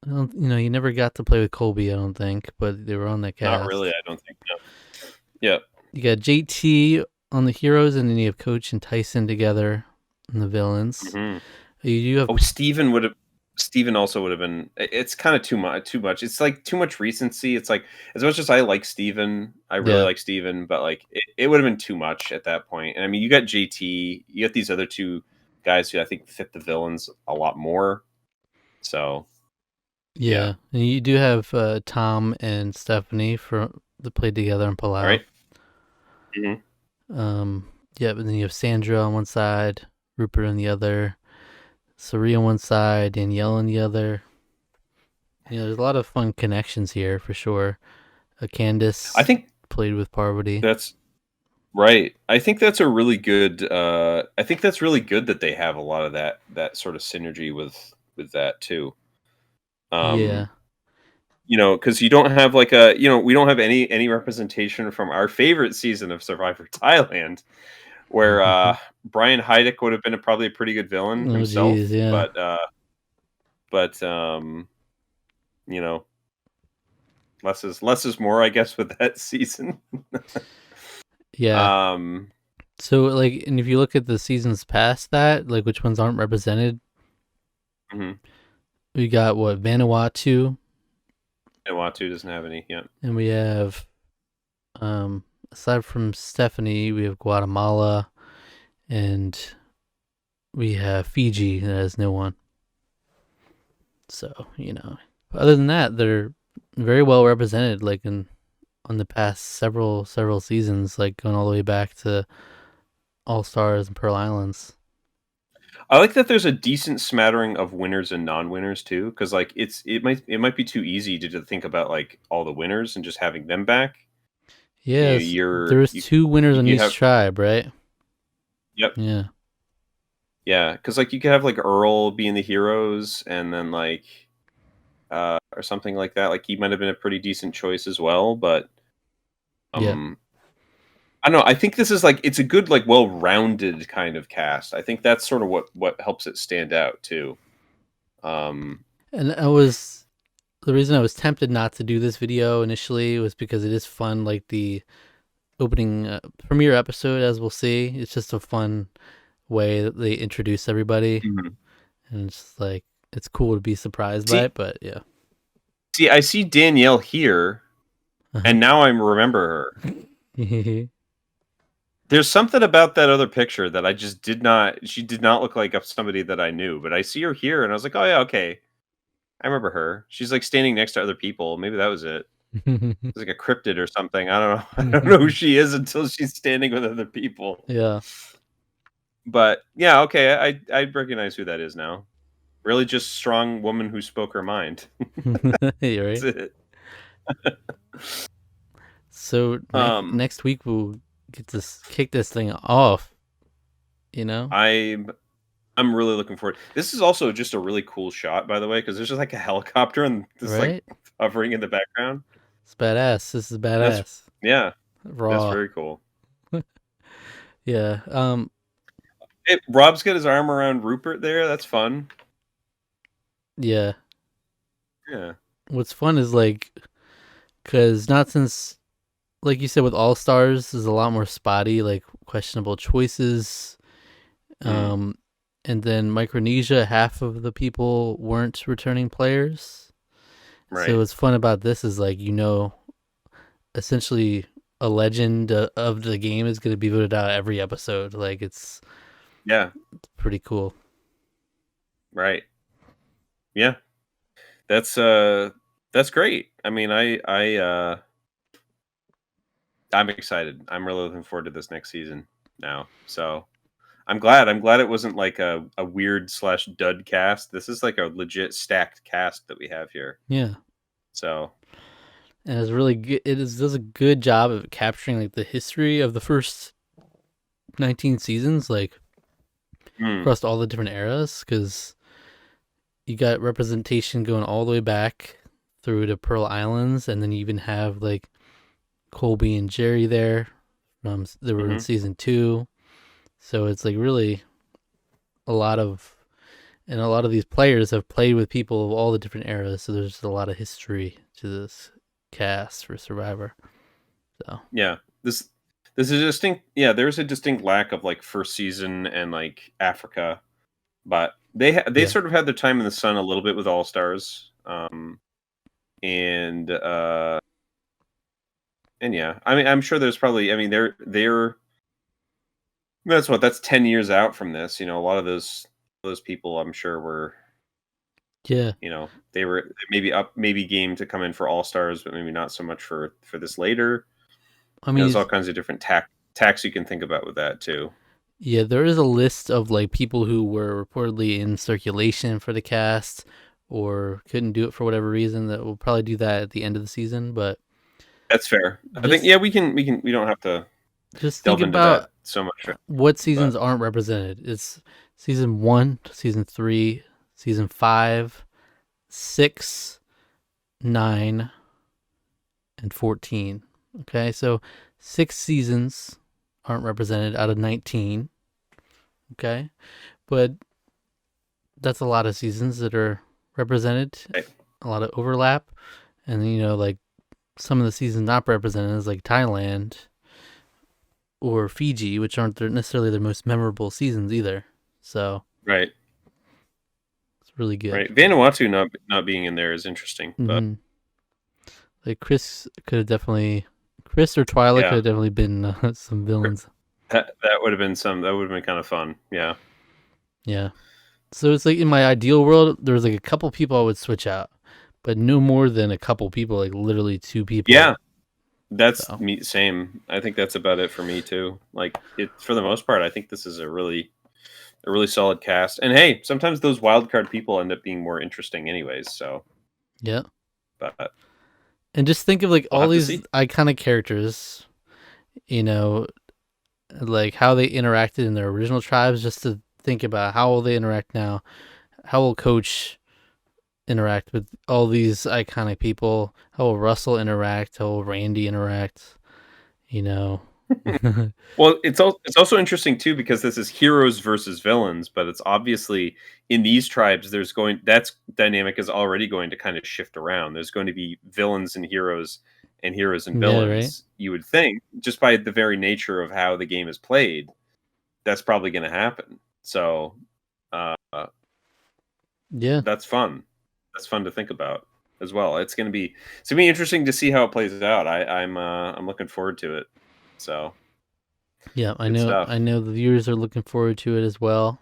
A: I don't. He never got to play with Colby. I don't think, but they were on that
B: not really.
A: cast.
B: I don't think. No. Yeah.
A: You got JT on the heroes, and then you have Coach and Tyson together in the villains.
B: Mm-hmm.
A: You have
B: Oh, Steven also would have been. It's kind of too much. Too much. It's like too much recency. It's like as much as I like Steven, I really
A: yeah,
B: like Steven, but like it would have been too much at that point. And I mean, you got JT, you got these other two guys who I think fit the villains a lot more. So yeah.
A: yeah, and you do have Tom and Stephanie for that played together in
B: All
A: Palau.
B: right. Mm-hmm.
A: Yeah, but then you have Sandra on one side, Rupert on the other. Suri on one side, Danielle on the other. There's a lot of fun connections here for sure.
B: I
A: Candace
B: think
A: played with Parvati.
B: that's right. I think that's a really good. I think that's really good that they have a lot of that sort of synergy with that too.
A: Yeah.
B: Um, because you don't have like a, we don't have any representation from our favorite season of Survivor Thailand, where
A: Oh,
B: Brian Heidick would have been probably a pretty good villain
A: geez.
B: himself,
A: Yeah.
B: but you know, less is more, I guess, with that season.
A: Yeah.
B: um,
A: So, like, and if you look at the seasons past that, like, which ones aren't represented,
B: mhm.
A: we got what, Vanuatu,
B: And Watu doesn't have any. Yeah.
A: and we have, aside from Stephanie, we have Guatemala, and we have Fiji that has no one. So, other than that, they're very well represented, like, on the past several seasons, like going all the way back to All Stars and Pearl Islands.
B: I like that there's a decent smattering of winners and non-winners too, because like it might be too easy to just think about like all the winners and just having them back.
A: Yes,
B: You're
A: there's two winners on
B: you
A: each
B: have
A: tribe, right?
B: yep,
A: Yeah,
B: yeah, because like you could have like Earl being the heroes, and then like or something like that. Like he might have been a pretty decent choice as well, but
A: yeah.
B: um I don't know. I think this is like it's a good like well-rounded kind of cast. I think that's sort of what helps it stand out too. Um
A: And the reason I was tempted not to do this video initially was because it is fun, like the opening premiere episode, as we'll see. It's just a fun way that they introduce everybody,
B: mhm.
A: and it's just like it's cool to be surprised by
B: See
A: it. But yeah,
B: I see Danielle here,
A: uh-huh.
B: and now I remember her. There's something about that other picture that I just did not. She did not look like somebody that I knew, but I see her here, and I was like, oh yeah, okay, I remember her. She's like standing next to other people. Maybe that was it. It's like a cryptid or something. I don't know. I don't know who she is until she's standing with other people.
A: Yeah.
B: But yeah, okay, I recognize who that is now. Really, just strong woman who spoke her mind.
A: You're
B: That's
A: right.
B: it.
A: So
B: Um,
A: next week we'll get to kick this thing off. You know,
B: I'm I'm really looking forward. This is also just a really cool shot, by the way, because there's just like a helicopter and just like
A: right?
B: hovering in the background.
A: It's badass. This is
B: That's
A: badass.
B: yeah, that's
A: Raw.
B: very cool.
A: Yeah.
B: Rob's got his arm around Rupert there. That's fun.
A: Yeah.
B: Yeah.
A: What's fun is like, cause not since, like you said, with All Stars is a lot more spotty, like questionable choices.
B: Mm,
A: Um, and then Micronesia, half of the people weren't returning players. So
B: right.
A: what's fun about this is like essentially a legend of the game is going to be voted out every episode. Like
B: Yeah.
A: it's pretty cool.
B: Right. Yeah. That's that's great. I mean, I'm excited. I'm really looking forward to this next season now. So I'm glad. I'm glad it wasn't like a weird slash dud cast. This is like a legit stacked cast that we have here.
A: Yeah.
B: So
A: And it's really good. Does a good job of capturing like the history of the first 19 seasons, like
B: mm,
A: across all the different eras, because you got representation going all the way back through to Pearl Islands, and then you even have like Colby and Jerry there from they were in
B: hmm
A: season 2. So it's like really a lot of and a lot of these players have played with people of all the different eras, so there's a lot of history to this cast for Survivor. So
B: yeah. This is a distinct. Yeah, there's a distinct lack of like first season and like Africa, but they
A: yeah,
B: sort of had their time in the sun a little bit with All Stars. And and yeah, I mean, I'm sure there's probably. I mean, they're that's 10 years out from this. A lot of those people, I'm sure, were
A: yeah.
B: they were maybe up, maybe game to come in for All Stars, but maybe not so much for this later.
A: I mean,
B: There's all kinds of different tacks you can think about with that too.
A: Yeah, there is a list of like people who were reportedly in circulation for the cast or couldn't do it for whatever reason. That we'll probably do that at the end of the season, but
B: That's fair. I think
A: just
B: we don't have to
A: just think
B: delve into
A: about
B: that so much,
A: what seasons
B: but
A: aren't represented. It's season 1, season 3, season 5, 6, 9, and 14. Okay, so 6 seasons aren't represented out of 19. Okay, but that's a lot of seasons that are represented,
B: right.
A: a lot of overlap, and like some of the seasons not represented is like Thailand or Fiji, which aren't necessarily the most memorable seasons either. So
B: Right.
A: it's really good.
B: Right. Vanuatu not being in there is interesting, but
A: Mm-hmm. Like Chris or Twyla could
B: yeah,
A: have definitely been some villains.
B: that would have been that would have been kind of fun. Yeah.
A: Yeah. So it's like in my ideal world, there was like a couple people I would switch out, but no more than a couple people, like literally 2 people.
B: Yeah. That's
A: So
B: me same. I think that's about it for me too. Like it for the most part, I think this is a really solid cast. And hey, sometimes those wild card people end up being more interesting anyways, so
A: yeah.
B: but
A: And just think of like
B: we'll
A: all
B: have to
A: these
B: see.
A: iconic characters, you know, like how they interacted in their original tribes, just to think about how will they interact now. How will Coach interact with all these iconic people? How will Russell interact? How will Randy interact? You know.
B: Well, it's also interesting too because this is heroes versus villains, but it's obviously in these tribes there's going that's dynamic is already going to kind of shift around. There's going to be villains and heroes and
A: Yeah, right.
B: villains. You would think just by the very nature of how the game is played, that's probably going to happen. So, uh,
A: Yeah.
B: that's fun. That's fun to think about as well. It's gonna be interesting to see how it plays out. I'm looking forward to it. So,
A: Yeah, I
B: good
A: know
B: stuff.
A: I know the viewers are looking forward to it as well.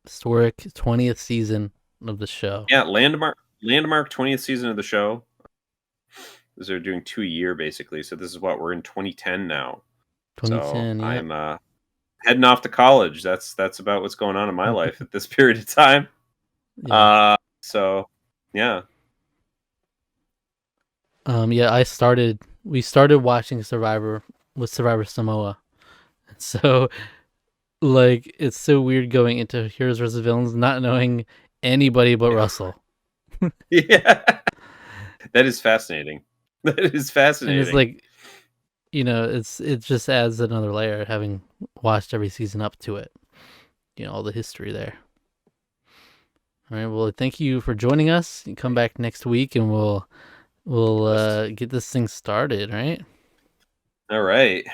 A: Historic 20th season of the show.
B: Yeah, landmark 20th season of the show. Because they're doing 2 a year basically. So this is what we're in 2010 now. So
A: 2010, yep.
B: I'm heading off to college. That's about what's going on in my life at this period of time.
A: Yeah.
B: So yeah,
A: Yeah, we started watching Survivor with Survivor Samoa. So like it's so weird going into Heroes vs. Villains not knowing anybody but Russell.
B: yeah, that is fascinating. That is
A: And it's
B: fascinating.
A: like, it just adds another layer having watched every season up to it. All the history there. All right, well, thank you for joining us. You come back next week and we'll
B: List.
A: get this thing started, right?
B: All right,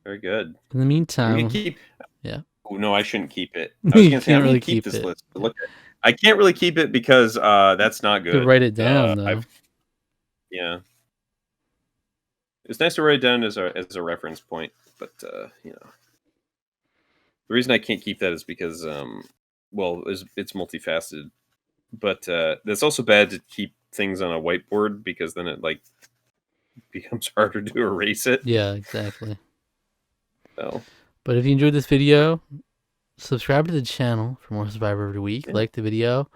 B: very good.
A: In the
B: I'm gonna
A: meantime,
B: keep.
A: yeah.
B: Oh no, I shouldn't keep it. I was
A: You
B: gonna say I'm
A: can't
B: gonna
A: really
B: keep
A: keep
B: this
A: it.
B: list. But look, I can't really keep it because that's not
A: You could
B: good.
A: write it down though.
B: I've yeah. It's nice to write it down as a reference point, but the reason I can't keep that is because well, it's multifaceted, but that's also bad to keep things on a whiteboard because then it like becomes harder to erase it.
A: Yeah, exactly.
B: So
A: But if you enjoyed this video, subscribe to the channel for more Survivor every week.
B: yeah,
A: Like the video.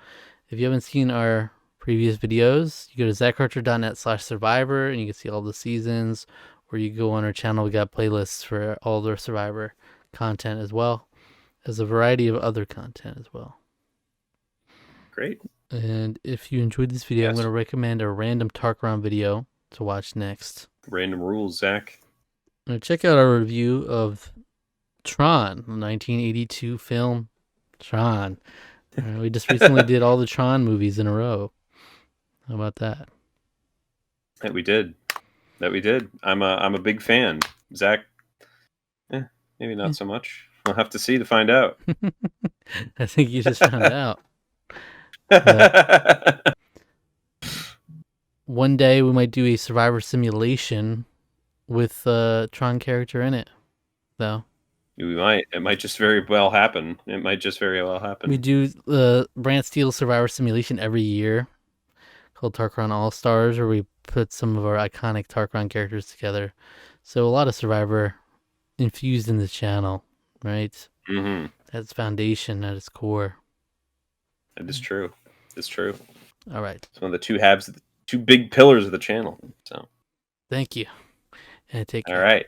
A: If you haven't seen our previous videos, you go to zacharcher.net/survivor and you can see all the seasons. Or you go on our channel, we got playlists for all the Survivor content as well as a variety of other content as well.
B: great.
A: And if you enjoyed this video, I'm going
B: Yes,
A: to recommend a random Tarqaron video to watch next.
B: random rules, Zach.
A: Check out our review of Tron, the 1982 film Tron. We just recently did all the Tron movies in a row. How about that?
B: That we did. That we did. I'm a big fan. Zach, maybe
A: Yeah.
B: not so much. We'll have to see to find out.
A: I think you just found out. But one day we might do a Survivor simulation with a Tron character in it, though.
B: We might. It might just very well happen. It might just very well
A: We
B: happen.
A: do the Brant Steel Survivor simulation every year called Tarqaron All Stars, where we put some of our iconic Tarqaron characters together. So a lot of Survivor infused in the channel right?
B: Mm-hmm.
A: That's foundation at its core.
B: It is true. It's true.
A: All right.
B: It's one of the two big pillars of the channel. So,
A: Thank you. And take
B: all
A: care.
B: right.